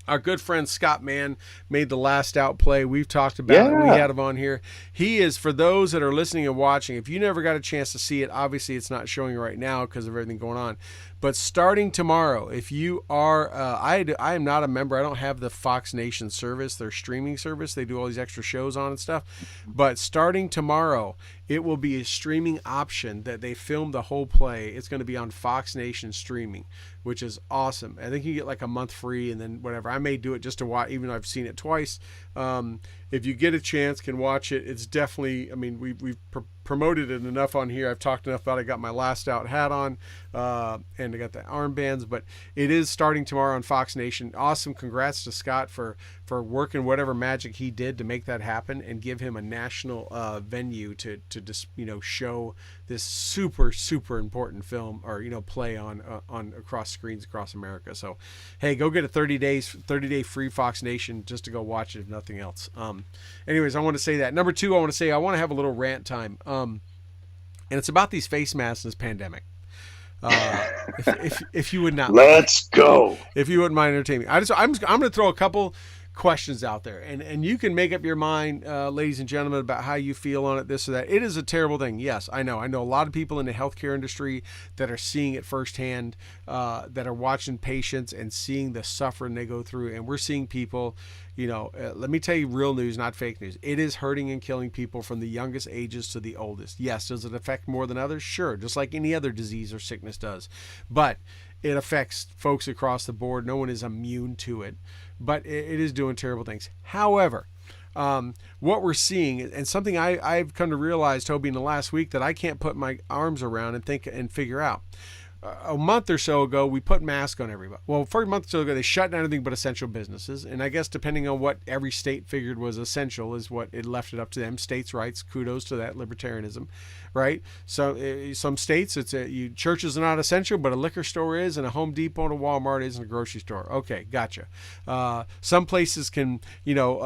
Our good friend Scott Mann made the last out play. We've talked about it. We Yeah. had him on here. He is, for those that are listening and watching, if you never got a chance to see it, obviously it's not showing right now because of everything going on. But starting tomorrow, if you are, I am not a member. I don't have the Fox Nation service, their streaming service. They do all these extra shows on and stuff. But starting tomorrow, it will be a streaming option that they filmed the whole play. It's going to be on Fox Nation streaming, which is awesome. I think you get like a month free and then whatever. I may do it just to watch, even though I've seen it twice. If you get a chance, can watch it. It's definitely, I mean, we've promoted it enough on here. I've talked enough about it. I got my last out hat on, and I got the armbands, but it is starting tomorrow on Fox Nation. Awesome. Congrats to Scott for working whatever magic he did to make that happen and give him a national venue to just, show this super, super important film or, play on across screens across America. So, hey, go get a 30-day free Fox Nation just to go watch it, if nothing else. Anyways, I want to say that. Number two, I want to have a little rant time. And it's about these face masks in this pandemic. If you would not, let's go. If you wouldn't mind entertaining me, I'm going to throw a couple questions out there, and you can make up your mind, ladies and gentlemen, about how you feel on it, this or that. It is a terrible thing. Yes, I know a lot of people in the healthcare industry that are seeing it firsthand, that are watching patients and seeing the suffering they go through, and we're seeing people, let me tell you real news, not fake news. It is hurting and killing people from the youngest ages to the oldest. Yes, does it affect more than others? Sure, just like any other disease or sickness does, but it affects folks across the board. No one is immune to it, but it is doing terrible things. However, what we're seeing, and something I've come to realize, Toby, in the last week that I can't put my arms around and think and figure out. A month or so ago, we put masks on everybody. Well, for a month or so ago, they shut down everything but essential businesses. And I guess depending on what every state figured was essential is what it left it up to them. States' rights, kudos to that, libertarianism, right? So some states, churches are not essential, but a liquor store is, and a Home Depot and a Walmart is, and a grocery store. Okay, gotcha. Some places can, in New York,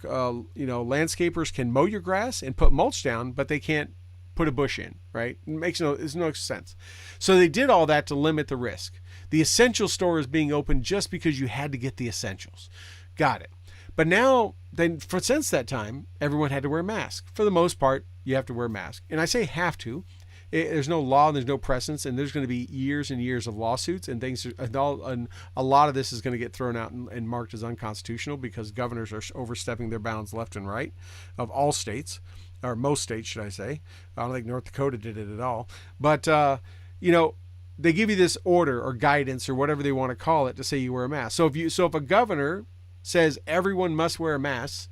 landscapers can mow your grass and put mulch down, but they can't put a bush in, right? There's no sense. So they did all that to limit the risk. The essential store is being open just because you had to get the essentials. Got it. But now, since that time, everyone had to wear a mask. For the most part, you have to wear a mask. And I say have to. There's no law, there's no precedence, and there's going to be years and years of lawsuits and things. And a lot of this is going to get thrown out and marked as unconstitutional because governors are overstepping their bounds left and right of all states. Or most states, should I say. I don't think North Dakota did it at all. But, they give you this order or guidance or whatever they want to call it to say you wear a mask. So if a governor says everyone must wear a mask,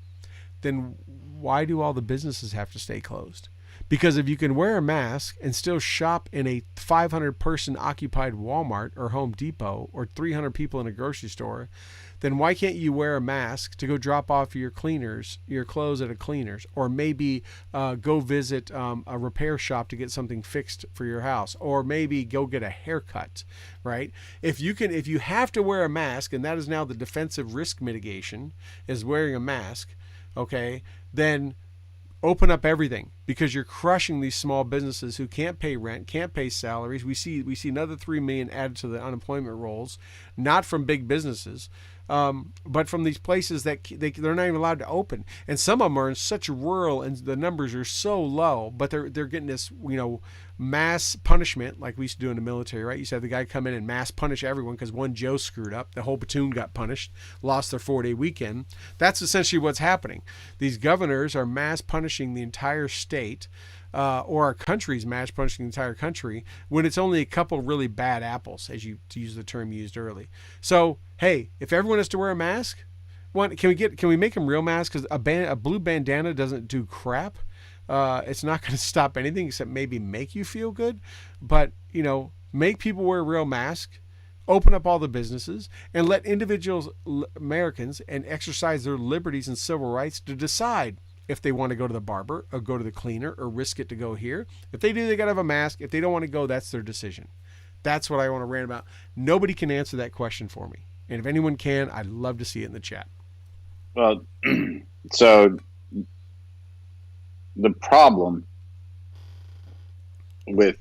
then why do all the businesses have to stay closed? Because if you can wear a mask and still shop in a 500-person occupied Walmart or Home Depot or 300 people in a grocery store, then why can't you wear a mask to go drop off your clothes at a cleaner's, or maybe go visit a repair shop to get something fixed for your house, or maybe go get a haircut, right? If you have to wear a mask, and that is now the defensive risk mitigation, is wearing a mask, okay, then open up everything, because you're crushing these small businesses who can't pay rent, can't pay salaries. We see another 3 million added to the unemployment rolls, not from big businesses, but from these places that they're not even allowed to open. And some of them are in such rural, and the numbers are so low, but they're getting this, mass punishment like we used to do in the military, right? You used to have the guy come in and mass punish everyone because one Joe screwed up. The whole platoon got punished, lost their 4-day weekend. That's essentially what's happening. These governors are mass punishing the entire state, or our country's mass punishing the entire country, when it's only a couple really bad apples, to use the term used early. So, hey, if everyone has to wear a mask, can we make them real masks? Because a blue bandana doesn't do crap. It's not going to stop anything except maybe make you feel good. But, make people wear real masks, open up all the businesses, and let individuals, Americans, and exercise their liberties and civil rights to decide if they want to go to the barber or go to the cleaner or risk it to go here. If they do, they got to have a mask. If they don't want to go, that's their decision. That's what I want to rant about. Nobody can answer that question for me. And if anyone can, I'd love to see it in the chat. Well, so the problem with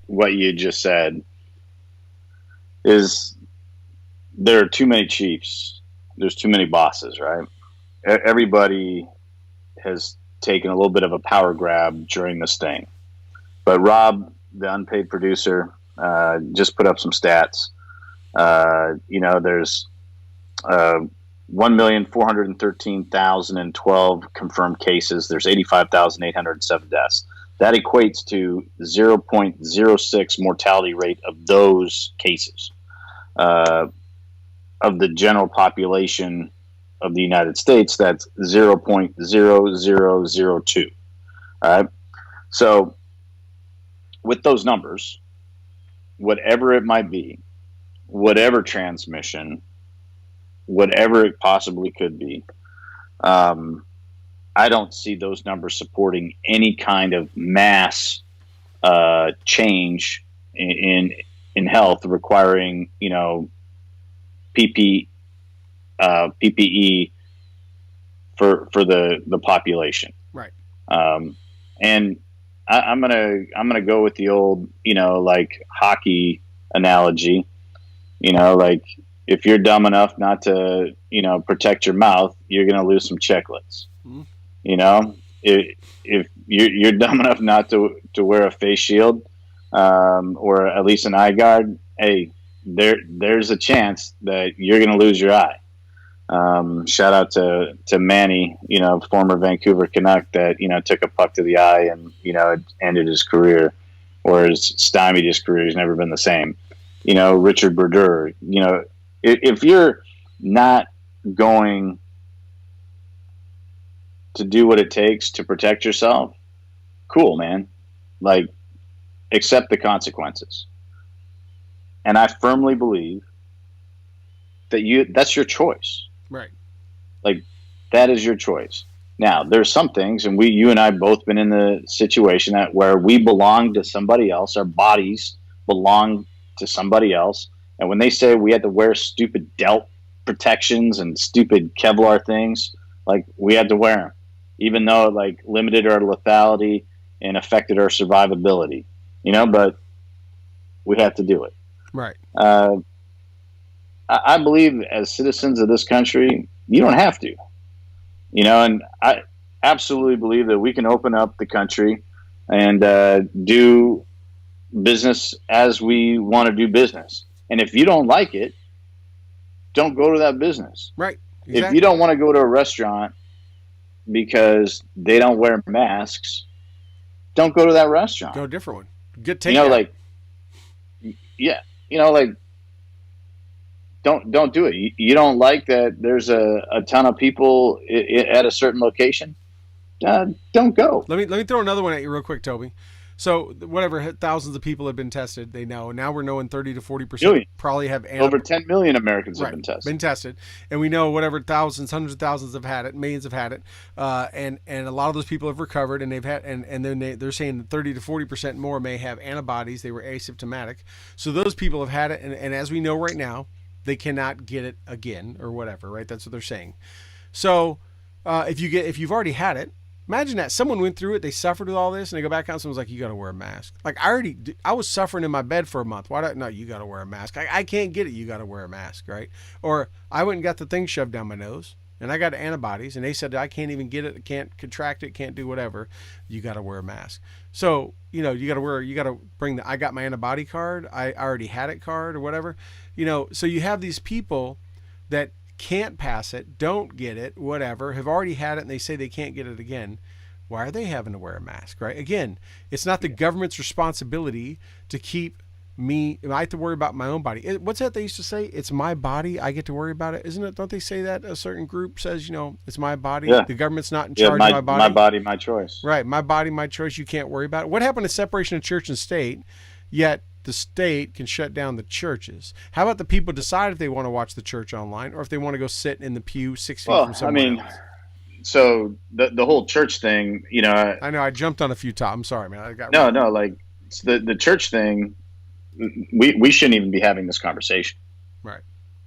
what you just said is there are too many chiefs. There's too many bosses, right? Everybody has taken a little bit of a power grab during this thing. But Rob, the unpaid producer, just put up some stats. There's 1,413,012 confirmed cases. There's 85,807 deaths. That equates to 0.06 mortality rate of those cases. Of the general population of the United States, that's 0.0002. All right. So with those numbers, whatever it might be, whatever transmission, whatever it possibly could be, I don't see those numbers supporting any kind of mass change in health requiring, PPE for the population. Right. And I'm gonna go with the old, like hockey analogy. Like if you're dumb enough not to, protect your mouth, you're gonna lose some chicklets. Mm-hmm. If you're dumb enough not to wear a face shield, or at least an eye guard, hey, there's a chance that you're gonna lose your eye. Shout out to Manny, former Vancouver Canuck that, took a puck to the eye and, it ended his career, or has stymied his career. He's never been the same. Richard Brodeur, if you're not going to do what it takes to protect yourself, cool, man. Like, accept the consequences. And I firmly believe that that's your choice. Right. Like, that is your choice. Now, there's some things, and you and I both been in the situation where we belong to somebody else. Our bodies belong to somebody else. And when they say we had to wear stupid delt protections and stupid Kevlar things, like, we had to wear them, even though it, like, limited our lethality and affected our survivability, but we had to do it. Right. I believe as citizens of this country, you don't have to, and I absolutely believe that we can open up the country and do business as we want to do business. And if you don't like it, don't go to that business. Right. Exactly. If you don't want to go to a restaurant because they don't wear masks, don't go to that restaurant. Go a different one. Get takeout. Don't do it. You don't like that there's a ton of people at a certain location? Don't go. Let me throw another one at you real quick, Toby. So whatever, thousands of people have been tested. They know. Now we're knowing 30 to 40% probably have over 10 million Americans have been tested. And we know whatever thousands, hundreds of thousands have had it, millions have had it, and a lot of those people have recovered, and they've had, and then they're saying that 30 to 40% more may have antibodies. They were asymptomatic, so those people have had it, and as we know right now, they cannot get it again or whatever. Right? That's what they're saying. So if you've already had it. Imagine that someone went through it, they suffered with all this, and they go back out and someone's like, you got to wear a mask. Like, I was suffering in my bed for a month. No, you got to wear a mask. I can't get it. You got to wear a mask, right? Or I went and got the thing shoved down my nose, and I got antibodies, and they said I can't even get it, can't contract it, can't do whatever. You got to wear a mask. So, you got to bring I got my antibody card. I already had it card or whatever. So you have these people that can't pass it, don't get it, whatever, have already had it, and they say they can't get it again. Why are they having to wear a mask, right? Again, it's not the government's responsibility to keep me. I have to worry about my own body. What's that they used to say? It's my body. I get to worry about it. Isn't it? Don't they say that a certain group says, it's my body. Yeah. The government's not in charge of my body. My body, my choice. Right. My body, my choice. You can't worry about it. What happened to separation of church and state? Yet the state can shut down the churches. How about the people decide if they want to watch the church online or if they want to go sit in the pew 6 feet from someone else? So the whole church thing, I know I jumped on a few tops. I'm sorry, man. Like the church thing, we shouldn't even be having this conversation. Right.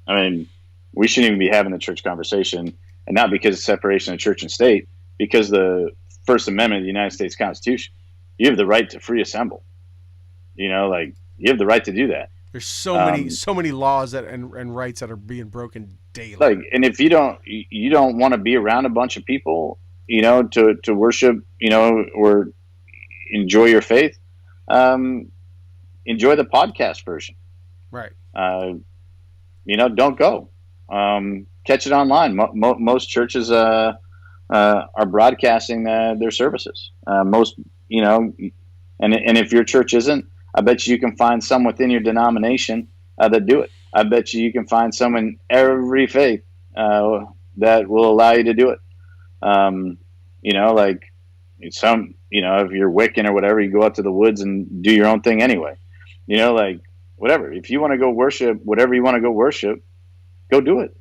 I mean, we shouldn't even be having the church conversation, and not because of separation of church and state, because the First Amendment of the United States Constitution, you have the right to free assemble. You have the right to do that. There's Um, so many laws that and rights that are being broken daily. like, and if you don't want to be around a bunch of people, to worship, or enjoy your faith, um, enjoy the podcast version. Right. Uh, don't go. Catch it online. Most churches are broadcasting their services. Most, and if your church isn't, I bet you can find some within your denomination that do it. I bet you can find some in every faith that will allow you to do it. Like some, if you're Wiccan or whatever, you go out to the woods and do your own thing anyway. Like whatever. If you want to go worship whatever you want to go worship, go do it.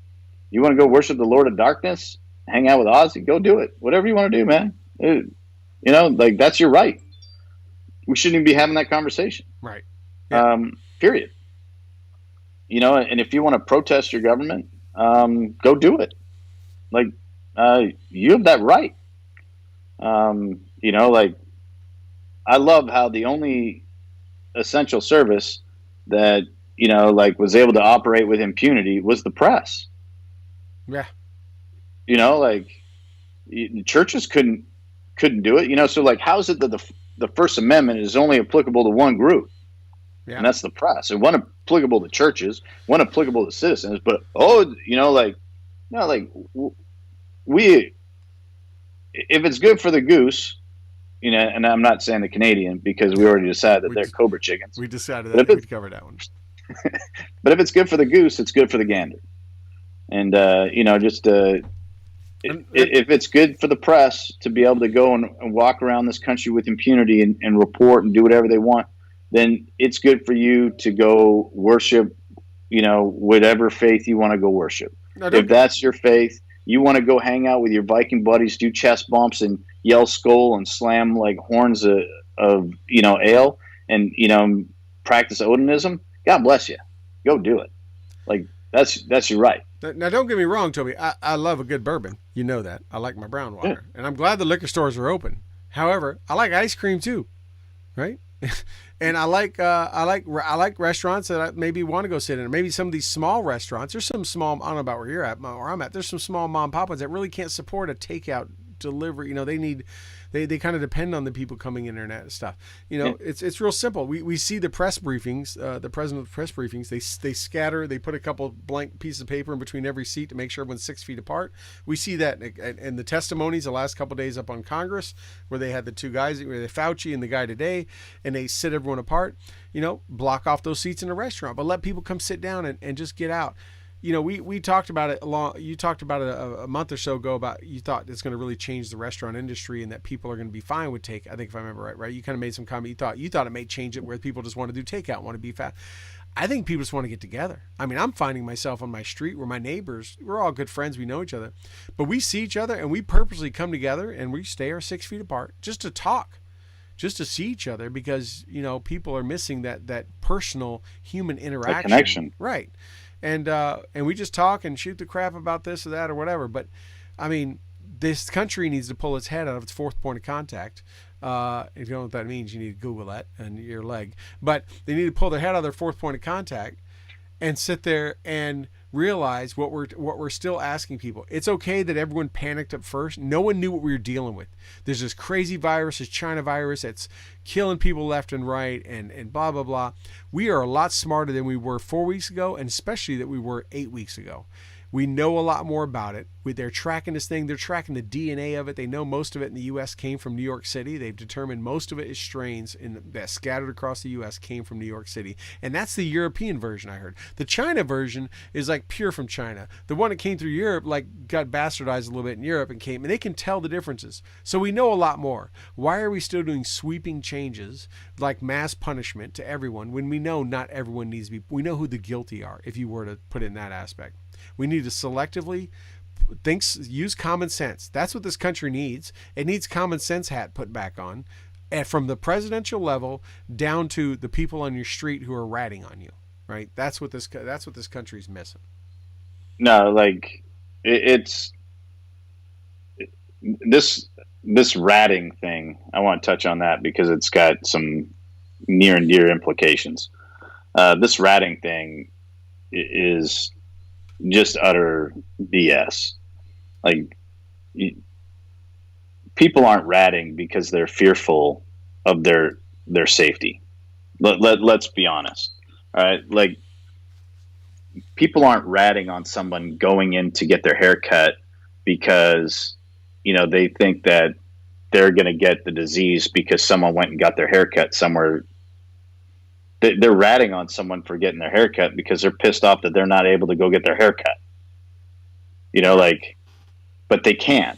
You want to go worship the Lord of Darkness, hang out with Ozzy, go do it. Whatever you want to do, man. Like that's your right. We shouldn't even be having that conversation. Right. Yeah. Period. And if you want to protest your government, go do it. Like, you have that right. Like I love how the only essential service that, like was able to operate with impunity was the press. Yeah. Like churches couldn't do it. So like, how is it that the First Amendment is only applicable to one group? Yeah. And that's the press. And one applicable to churches, one applicable to citizens. But we, if it's good for the goose, and I'm not saying the Canadian because we already decided that they're Cobra chickens. We decided that we'd cover that one. But if it's good for the goose, it's good for the gander. And if it's good for the press to be able to go and walk around this country with impunity and report and do whatever they want, then it's good for you to go worship, whatever faith you want to go worship. If that's your faith, you want to go hang out with your Viking buddies, do chest bumps and yell skull and slam like horns of ale and, practice Odinism, God bless you. Go do it. Like that's your right. Now, don't get me wrong, Toby. I love a good bourbon. You know that. I like my brown water. And I'm glad the liquor stores are open. However, I like ice cream too, right? And I like restaurants that I maybe want to go sit in. Or maybe some of these small restaurants. There's some small, I don't know about where you're at, where I'm at. There's some small mom and pop ones that really can't support a takeout delivery. They kind of depend on the people coming in there and that stuff. It's real simple. We see the press briefings, the president of the press briefings, they scatter, they put a couple blank pieces of paper in between every seat to make sure everyone's 6 feet apart. We see that in the testimonies the last couple of days up on Congress, where they had the two guys, the Fauci and the guy today, and they sit everyone apart. Block off those seats in a restaurant, but let people come sit down and just get out. We talked about it you talked about it a month or so ago about you thought it's going to really change the restaurant industry and that people are going to be fine with take. I think if I remember right? You kind of made some comment. You thought it may change it where people just want to do takeout, want to be fat. I think people just want to get together. I mean, I'm finding myself on my street where my neighbors, we're all good friends. We know each other, but we see each other and we purposely come together and we stay our 6 feet apart just to talk, just to see each other because, people are missing that personal human interaction. That connection. Right. And we just talk and shoot the crap about this or that or whatever. But, I mean, this country needs to pull its head out of its fourth point of contact. If you don't know what that means, you need to Google that and your leg. But they need to pull their head out of their fourth point of contact and sit there and realize what we're still asking people. It's okay that everyone panicked at first. No one knew what we were dealing with. There's this crazy virus, this China virus that's killing people left and right and blah, blah, blah. We are a lot smarter than we were 4 weeks ago, and especially that we were 8 weeks ago. We know a lot more about it. They're tracking this thing. They're tracking the DNA of it. They know most of it in the U.S. came from New York City. They've determined most of it is strains that scattered across the U.S. came from New York City. And that's the European version, I heard. The China version is like pure from China. The one that came through Europe got bastardized a little bit in Europe and they can tell the differences. So we know a lot more. Why are we still doing sweeping changes like mass punishment to everyone when we know not everyone needs to be, we know who the guilty are if you were to put it in that aspect. We need to selectively use common sense. That's what this country needs. It needs common sense hat put back on, and from the presidential level down to the people on your street who are ratting on you. Right? That's what this country's missing. No, like it's this ratting thing. I want to touch on that because it's got some near and dear implications. This ratting thing is just utter BS. Like, people aren't ratting because they're fearful of their safety. Let's be honest. All right. Like, people aren't ratting on someone going in to get their hair cut because, they think that they're going to get the disease because someone went and got their hair cut somewhere. They're ratting on someone for getting their hair cut because they're pissed off that they're not able to go get their hair cut. Like, but they can.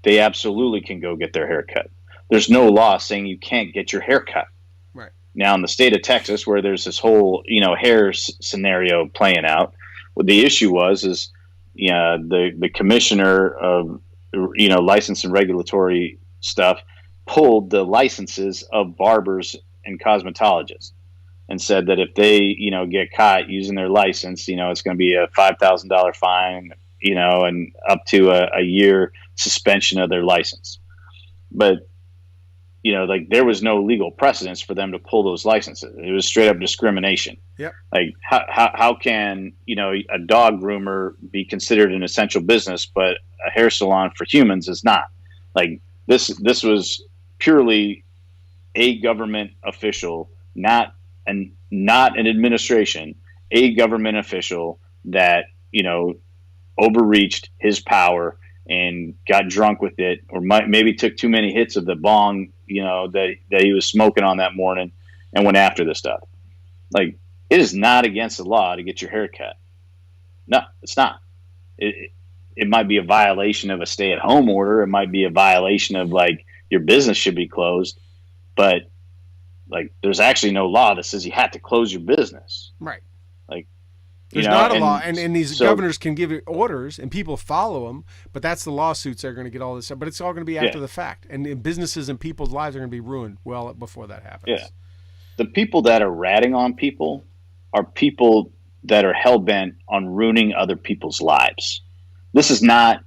They absolutely can go get their hair cut. There's no law saying you can't get your hair cut. Right. Now, in the state of Texas, where there's this whole, hair scenario playing out, what the issue is the commissioner of, license and regulatory stuff pulled the licenses of barbers and cosmetologists and said that if they, get caught using their license, it's going to be a $5,000 fine, and up to a year suspension of their license. But like, there was no legal precedence for them to pull those licenses. It was straight up discrimination. Yep. Like, how can, a dog groomer be considered an essential business, but a hair salon for humans is not? Like, this was purely a government official, not an administration, a government official that, overreached his power and got drunk with it, or maybe took too many hits of the bong, that he was smoking on that morning, and went after this stuff. Like, it is not against the law to get your hair cut. No, it's not. It might be a violation of a stay-at-home order. It might be a violation of, like, your business should be closed. But, like, there's actually no law that says you have to close your business. Right. Like, there's not a law, and these governors can give orders, and people follow them, but that's the lawsuits that are going to get all this stuff. But it's all going to be after the fact, and businesses and people's lives are going to be ruined well before that happens. Yeah, the people that are ratting on people are people that are hell-bent on ruining other people's lives. This is not,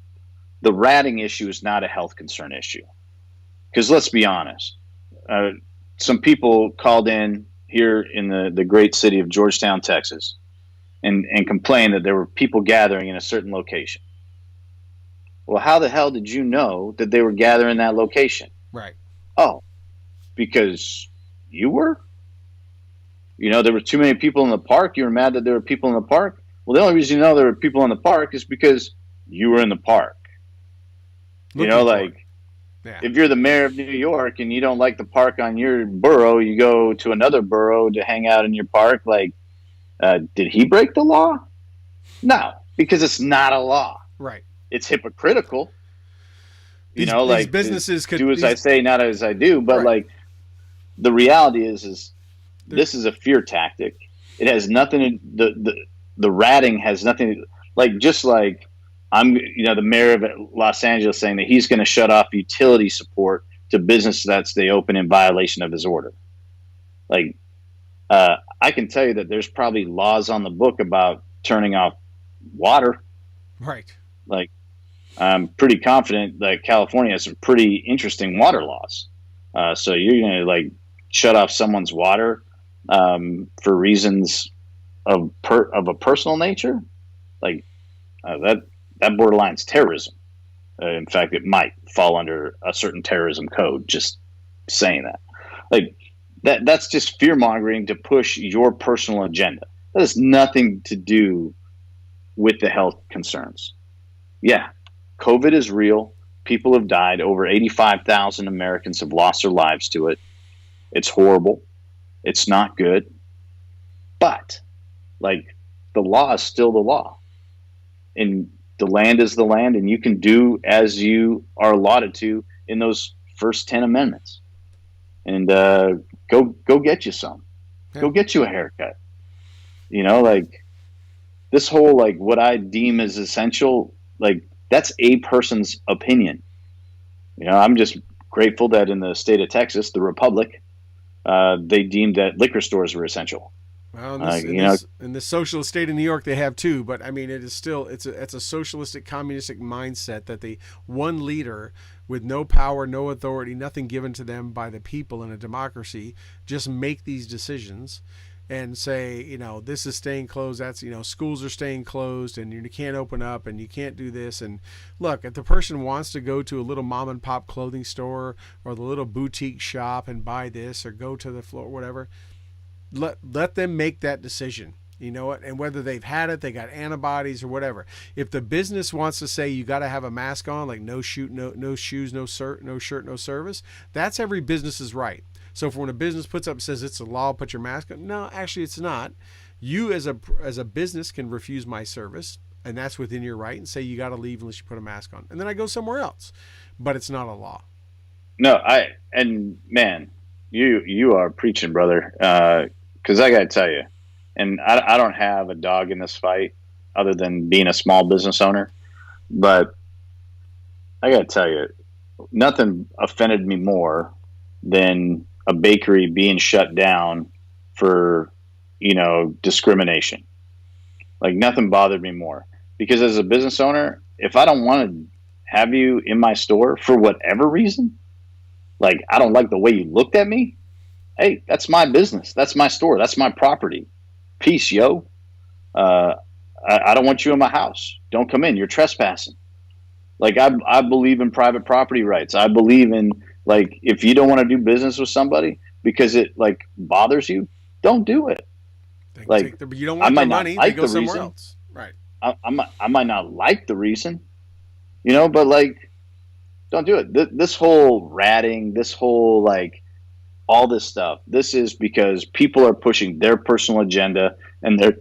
the ratting issue is not a health concern issue. Because let's be honest, some people called in here in the great city of Georgetown, Texas, and complained that there were people gathering in a certain location. Well, how the hell did you know that they were gathering in that location? Right. Oh, because you were? There were too many people in the park. You were mad that there were people in the park? Well, the only reason you know there were people in the park is because you were in the park. If you're the mayor of New York and you don't like the park on your borough, you go to another borough to hang out in your park. Like, did he break the law? No, because it's not a law. Right. It's hypocritical. These businesses could do as I say, not as I do. But right. Like, the reality is this is a fear tactic. It has nothing. The ratting has nothing. Like, just like the mayor of Los Angeles saying that he's going to shut off utility support to businesses that stay open in violation of his order. Like, I can tell you that there's probably laws on the book about turning off water. Right. Like, I'm pretty confident that California has some pretty interesting water laws. So you're going to, like, shut off someone's water for reasons of a personal nature? Like, that borderline's terrorism. In fact, it might fall under a certain terrorism code, just saying that. Like, that's just fear-mongering to push your personal agenda. That has nothing to do with the health concerns. Yeah, COVID is real. People have died. Over 85,000 Americans have lost their lives to it. It's horrible. It's not good. But, like, the law is still the law. And the land is the land, and you can do as you are allotted to in those first 10 amendments. And go get you some. Yeah. Go get you a haircut. Like, this whole, like, what I deem as essential, like, that's a person's opinion. I'm just grateful that in the state of Texas, the Republic, they deemed that liquor stores were essential. Well, You know, in this socialist state of New York, they have too. But I mean, it is still it's a socialistic, communistic mindset that the one leader with no power, no authority, nothing given to them by the people in a democracy, just make these decisions and say, this is staying closed. That's, schools are staying closed and you can't open up and you can't do this. And look, if the person wants to go to a little mom and pop clothing store or the little boutique shop and buy this or go to the floor, whatever, let them make that decision. You know what? And whether they've had it, they got antibodies or whatever. If the business wants to say you got to have a mask on, like no shoes, no shirt, no service, that's every business's right. So if when a business puts up and says it's a law, put your mask on. No, actually it's not. You as a business can refuse my service, and that's within your right, and say you got to leave unless you put a mask on. And then I go somewhere else. But it's not a law. No, man, you are preaching, brother. Because I got to tell you, and I don't have a dog in this fight other than being a small business owner, but I got to tell you, nothing offended me more than a bakery being shut down for, discrimination. Like, nothing bothered me more, because as a business owner, if I don't want to have you in my store for whatever reason, like, I don't like the way you looked at me, hey, that's my business. That's my store. That's my property. Peace, yo. I don't want you in my house. Don't come in. You're trespassing. Like, I believe in private property rights. I believe in, like, if you don't want to do business with somebody because it, like, bothers you, don't do it. Like, you don't want their money, they go somewhere else. Right. I might not like the reason, but, like, don't do it. This whole ratting, this whole, like, all this stuff, this is because people are pushing their personal agenda and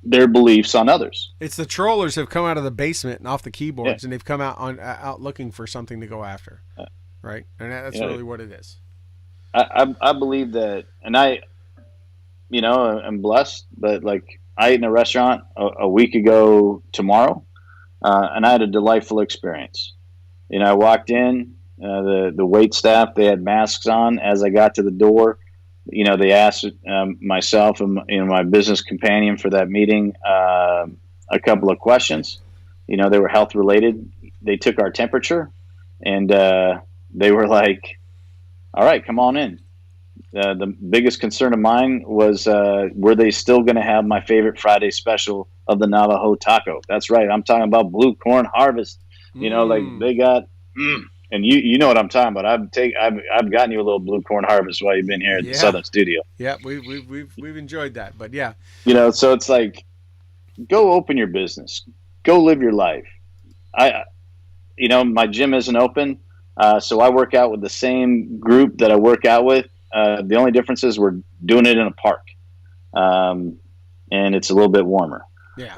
their beliefs on others. It's the trollers have come out of the basement and off the keyboards, and they've come out looking for something to go after, right? And that's really what it is. I believe that, and I'm blessed, but, like, I ate in a restaurant a week ago tomorrow, and I had a delightful experience. I walked in, the wait staff, they had masks on. As I got to the door, they asked myself and my business companion for that meeting a couple of questions. They were health related. They took our temperature, and they were like, "All right, come on in." The biggest concern of mine was, were they still going to have my favorite Friday special of the Navajo taco? That's right. I'm talking about Blue Corn Harvest. Like, they got, and you know what I'm talking about. I've gotten you a little Blue Corn Harvest while you've been here at the Southern Studio. Yeah, we've enjoyed that. But yeah, so it's like, go open your business, go live your life. My gym isn't open, so I work out with the same group that I work out with. The only difference is we're doing it in a park, and it's a little bit warmer. Yeah.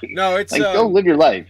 No, it's like, go live your life.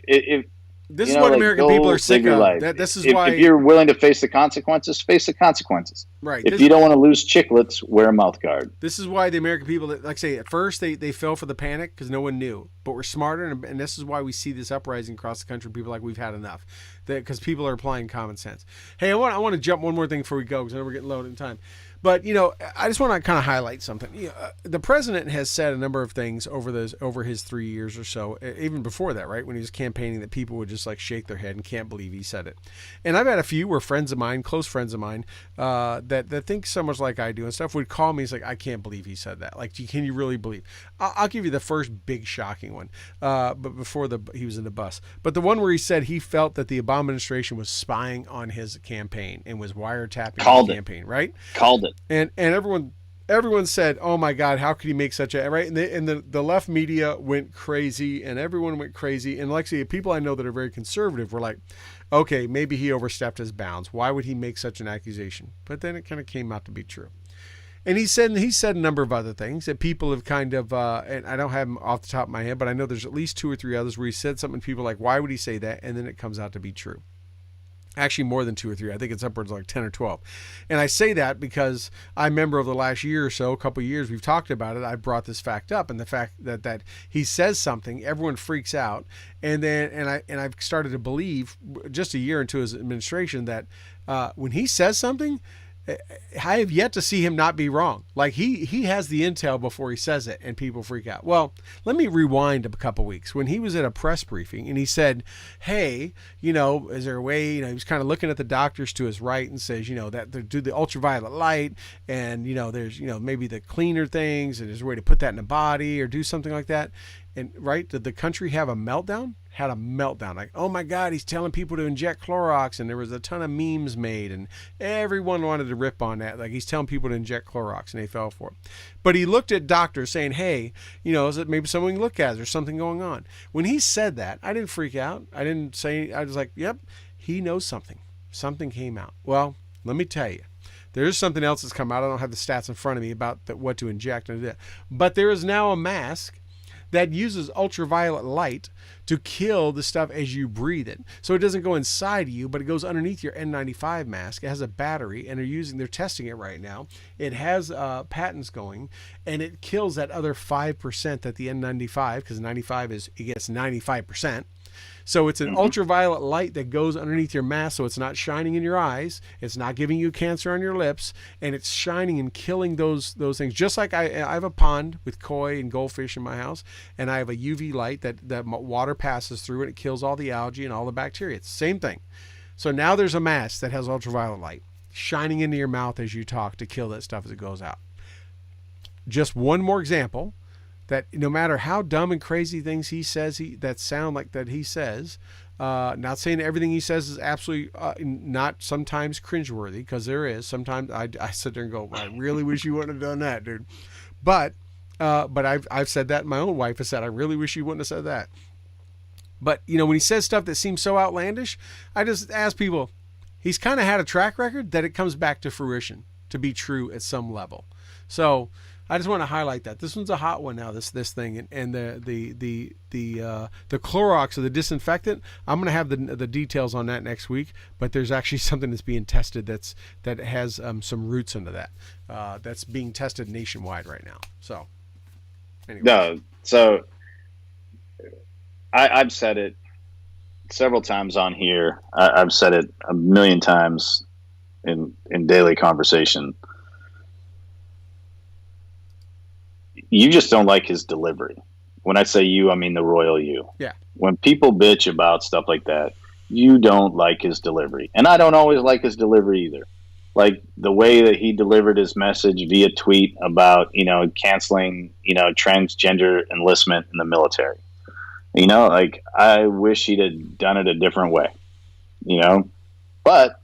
This is what American people are sick of. This is why, if you're willing to face the consequences, face the consequences. Right. If you don't want to lose chiclets, wear a mouth guard. This is why the American people, like I say, at first they fell for the panic because no one knew. But we're smarter, and this is why we see this uprising across the country. People are like, we've had enough, because people are applying common sense. Hey, I want to jump one more thing before we go, because I know we're getting low in time. But I just want to kind of highlight something. The president has said a number of things over his 3 years or so, even before that, right, when he was campaigning, that people would just like shake their head and can't believe he said it. And I've had a few where friends of mine, close friends of mine, that think so much like I do and stuff, would call me. It's like, I can't believe he said that. Like, can you really believe? I'll give you the first big shocking one, but before he was in the bus. But the one where he said he felt that the Obama administration was spying on his campaign and was wiretapping his campaign, right? Called it. And everyone said, "Oh my God, how could he make such a right?" And the left media went crazy, and everyone went crazy. And like, see, people I know that are very conservative were like, "Okay, maybe he overstepped his bounds. Why would he make such an accusation?" But then it kind of came out to be true. And he said a number of other things that people have kind of, and I don't have them off the top of my head, but I know there's at least 2 or 3 others where he said something. People are like, "Why would he say that?" And then it comes out to be true. Actually, more than 2 or 3. I think it's upwards of like 10 or 12. And I say that because I remember over the last year or so, a couple of years, we've talked about it. I brought this fact up, and the fact that he says something, everyone freaks out, and then I've started to believe just a year into his administration that when he says something, I have yet to see him not be wrong. Like he has the intel before he says it, and people freak out. Well, let me rewind a couple weeks when he was at a press briefing and he said, "Hey, is there a way?" He was kind of looking at the doctors to his right and says, that they do the ultraviolet light, and there's maybe the cleaner things, and there's a way to put that in the body or do something like that. And right, did the country have a meltdown? Had a meltdown, like, oh my God, he's telling people to inject Clorox, and there was a ton of memes made, and everyone wanted to rip on that, like he's telling people to inject Clorox, and they fell for it. But he looked at doctors saying, hey, is it maybe someone you look at, there's something going on. When he said that, I didn't freak out. I didn't say, I was like, yep, he knows something came out. Well, let me tell you, there's something else that's come out. I don't have the stats in front of me about what to inject, but there is now a mask that uses ultraviolet light to kill the stuff as you breathe it. So it doesn't go inside you, but it goes underneath your N95 mask. It has a battery, and they're testing it right now. It has patents going, and it kills that other 5% that the N95, because 95 it gets 95%. So it's an ultraviolet light that goes underneath your mask, so it's not shining in your eyes, it's not giving you cancer on your lips, and it's shining and killing those things. Just like I have a pond with koi and goldfish in my house, and I have a UV light that water passes through, and it kills all the algae and all the bacteria. It's the same thing. So now there's a mask that has ultraviolet light shining into your mouth as you talk to kill that stuff as it goes out. Just one more example. That no matter how dumb and crazy things he says that sound like that he says, not saying everything he says is absolutely not sometimes cringeworthy, because there is. Sometimes I sit there and go, I really wish you wouldn't have done that, dude. But I've said that. My own wife has said, I really wish you wouldn't have said that. But when he says stuff that seems so outlandish, I just ask people, he's kind of had a track record that it comes back to fruition to be true at some level. So I just want to highlight that this one's a hot one now. This thing and the Clorox or the disinfectant. I'm going to have the details on that next week. But there's actually something that's being tested that has some roots into that. That's being tested nationwide right now. So anyway. No, so I've said it several times on here. I've said it a million times in daily conversation. You just don't like his delivery. When I say you, I mean the royal you. Yeah. When people bitch about stuff like that, you don't like his delivery. And I don't always like his delivery either. Like the way that he delivered his message via tweet about, canceling, transgender enlistment in the military. Like I wish he'd have done it a different way, but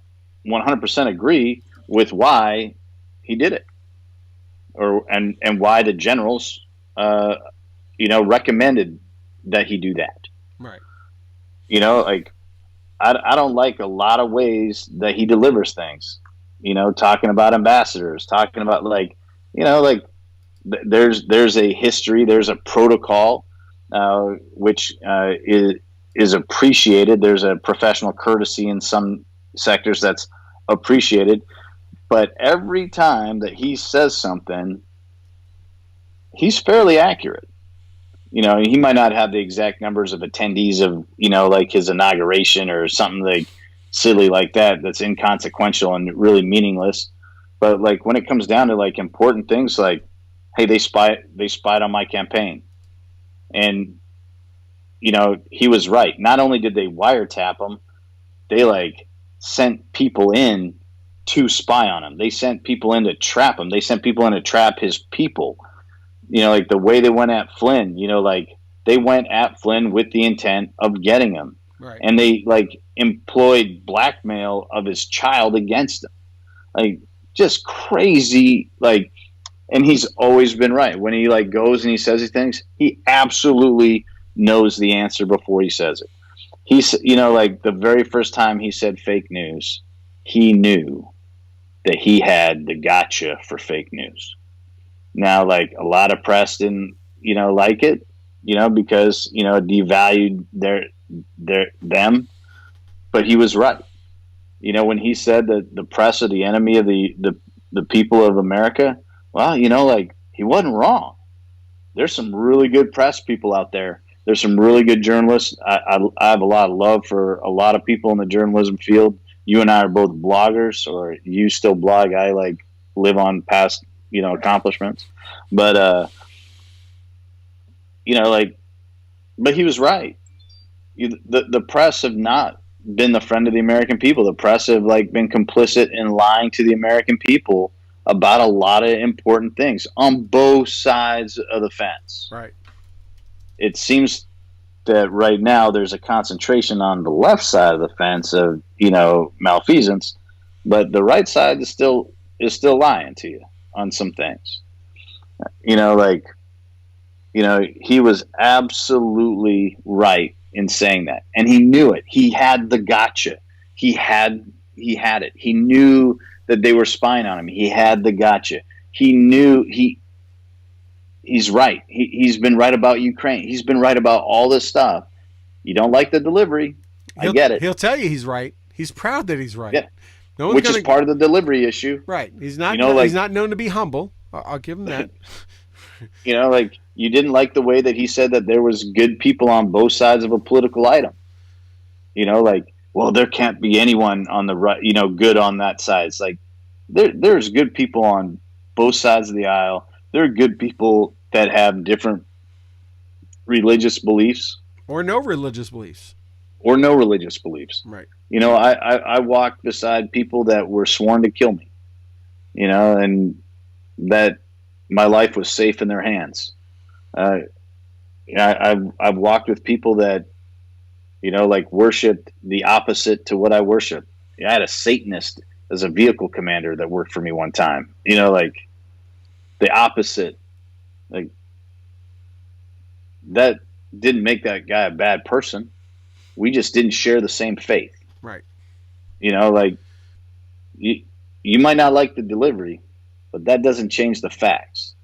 100% agree with why he did it. And why the generals, recommended that he do that. Right. Like I don't like a lot of ways that he delivers things. Talking about ambassadors, talking about there's a history, there's a protocol, which is appreciated. There's a professional courtesy in some sectors that's appreciated. But every time that he says something, he's fairly accurate. He might not have the exact numbers of attendees of, like his inauguration or something like silly like that that's inconsequential and really meaningless. But like when it comes down to like important things like, hey, they spied on my campaign. And, he was right. Not only did they wiretap him, they sent people in to spy on him. They sent people in to trap him. They sent people in to trap his people. Like the way they went at Flynn, they went at Flynn with the intent of getting him. Right. And they employed blackmail of his child against him. Just crazy. And he's always been right. When he goes and he says these things, he absolutely knows the answer before he says it. He's, the very first time he said fake news, he knew that he had the gotcha for fake news. Now, a lot of press didn't, like it, because, it devalued them, but he was right. When he said that the press are the enemy of the people of America, well, he wasn't wrong. There's some really good press people out there. There's some really good journalists. I have a lot of love for a lot of people in the journalism field you and I are both bloggers, or you still blog. I like live on past, accomplishments, but, like, but he was right. The press have not been the friend of the American people. The press have like been complicit in lying to the American people about a lot of important things on both sides of the fence. Right. It seems that right now there's a concentration on the left side of the fence of, malfeasance, but the right side is still lying to you on some things. He was absolutely right in saying that, and he knew it. He had the gotcha. He had it. He knew that they were spying on him. He had the gotcha. He knew he's right. He's been right about Ukraine. He's been right about all this stuff. You don't like the delivery. I get it. He'll tell you he's right. He's proud that he's right. Yeah. Which is part of the delivery issue. Right. He's not he's not known to be humble. I'll give him that. You didn't like the way that he said that there was good people on both sides of a political item. Well, there can't be anyone on the right, good on that side. It's like there's good people on both sides of the aisle. There are good people that have different religious beliefs. Or no religious beliefs. Right. I walked beside people that were sworn to kill me, and that my life was safe in their hands. I've walked with people that, worshipped the opposite to what I worship. I had a Satanist as a vehicle commander that worked for me one time, the opposite. Like, that didn't make that guy a bad person. We just didn't share the same faith. Right. You might not like the delivery, but that doesn't change the facts.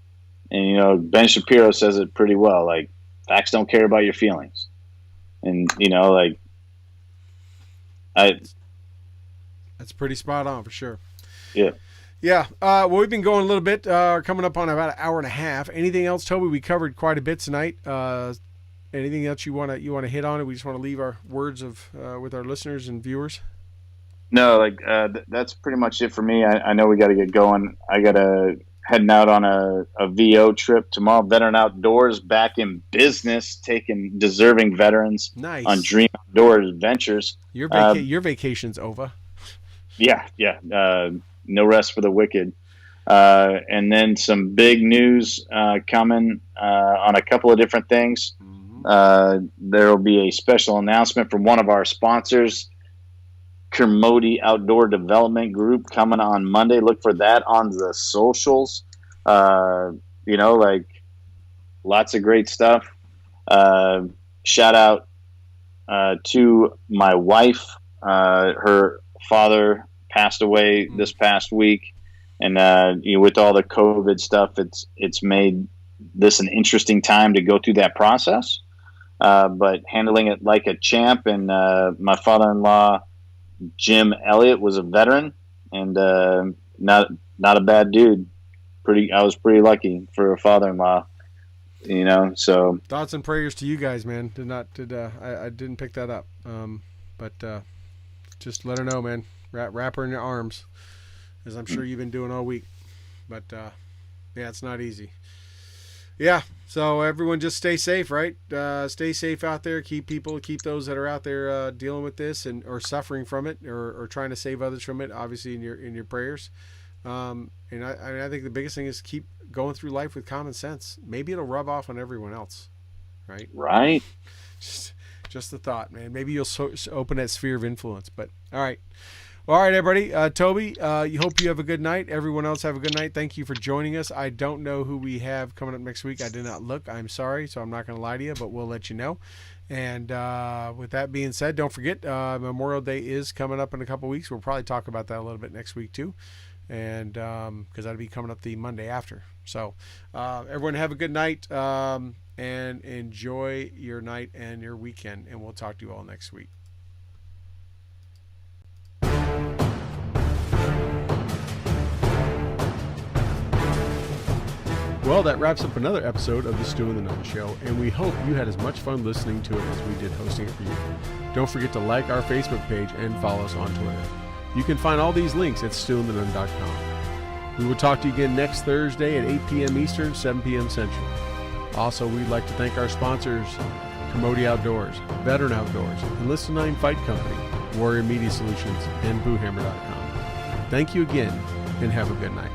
And, Ben Shapiro says it pretty well, like, facts don't care about your feelings. And, that's pretty spot on for sure. Yeah. Yeah. Well, we've been going a little bit, coming up on about an hour and a half. Anything else, Toby? We covered quite a bit tonight. Anything else you want to hit on? Or we just want to leave our words of with our listeners and viewers? No, that's pretty much it for me. I know we got to get going. I got to heading out on a VO trip tomorrow. Veteran Outdoors back in business, taking deserving veterans on Dream Outdoor Adventures. Your vacation's over. Yeah. No rest for the wicked. And then some big news coming on a couple of different things. There will be a special announcement from one of our sponsors, Kermode Outdoor Development Group, coming on Monday. Look for that on the socials. Lots of great stuff. Shout out to my wife. Her father passed away this past week, and with all the COVID stuff, it's made this an interesting time to go through that process. But handling it like a champ. And my father-in-law, Jim Elliott, was a veteran, and not a bad dude. I was pretty lucky for a father-in-law, so thoughts and prayers to you guys, man. I didn't pick that up. But just let her know, man. Wrap her in your arms, as I'm sure you've been doing all week. But yeah, it's not easy. Yeah, so everyone just stay safe, right? Stay safe out there. Keep those that are out there dealing with this or suffering from it, or trying to save others from it, obviously in your prayers. And I think the biggest thing is keep going through life with common sense. Maybe it'll rub off on everyone else, right? Right. Just the thought, man. Maybe you'll open that sphere of influence. But all right. All right, everybody. Toby, you hope you have a good night. Everyone else have a good night. Thank you for joining us. I don't know who we have coming up next week. I did not look. I'm sorry, so I'm not going to lie to you, but we'll let you know. And with that being said, don't forget, Memorial Day is coming up in a couple weeks. We'll probably talk about that a little bit next week too, and because that'll be coming up the Monday after. So everyone have a good night, and enjoy your night and your weekend, and we'll talk to you all next week. Well, that wraps up another episode of the Stu and the Nunn Show, and we hope you had as much fun listening to it as we did hosting it for you. Don't forget to like our Facebook page and follow us on Twitter. You can find all these links at stewandthenunn.com. We will talk to you again next Thursday at 8 p.m. Eastern, 7 p.m. Central. Also, we'd like to thank our sponsors, Commodity Outdoors, Veteran Outdoors, Enlisted 9 Fight Company, Warrior Media Solutions, and BooHammer.com. Thank you again, and have a good night.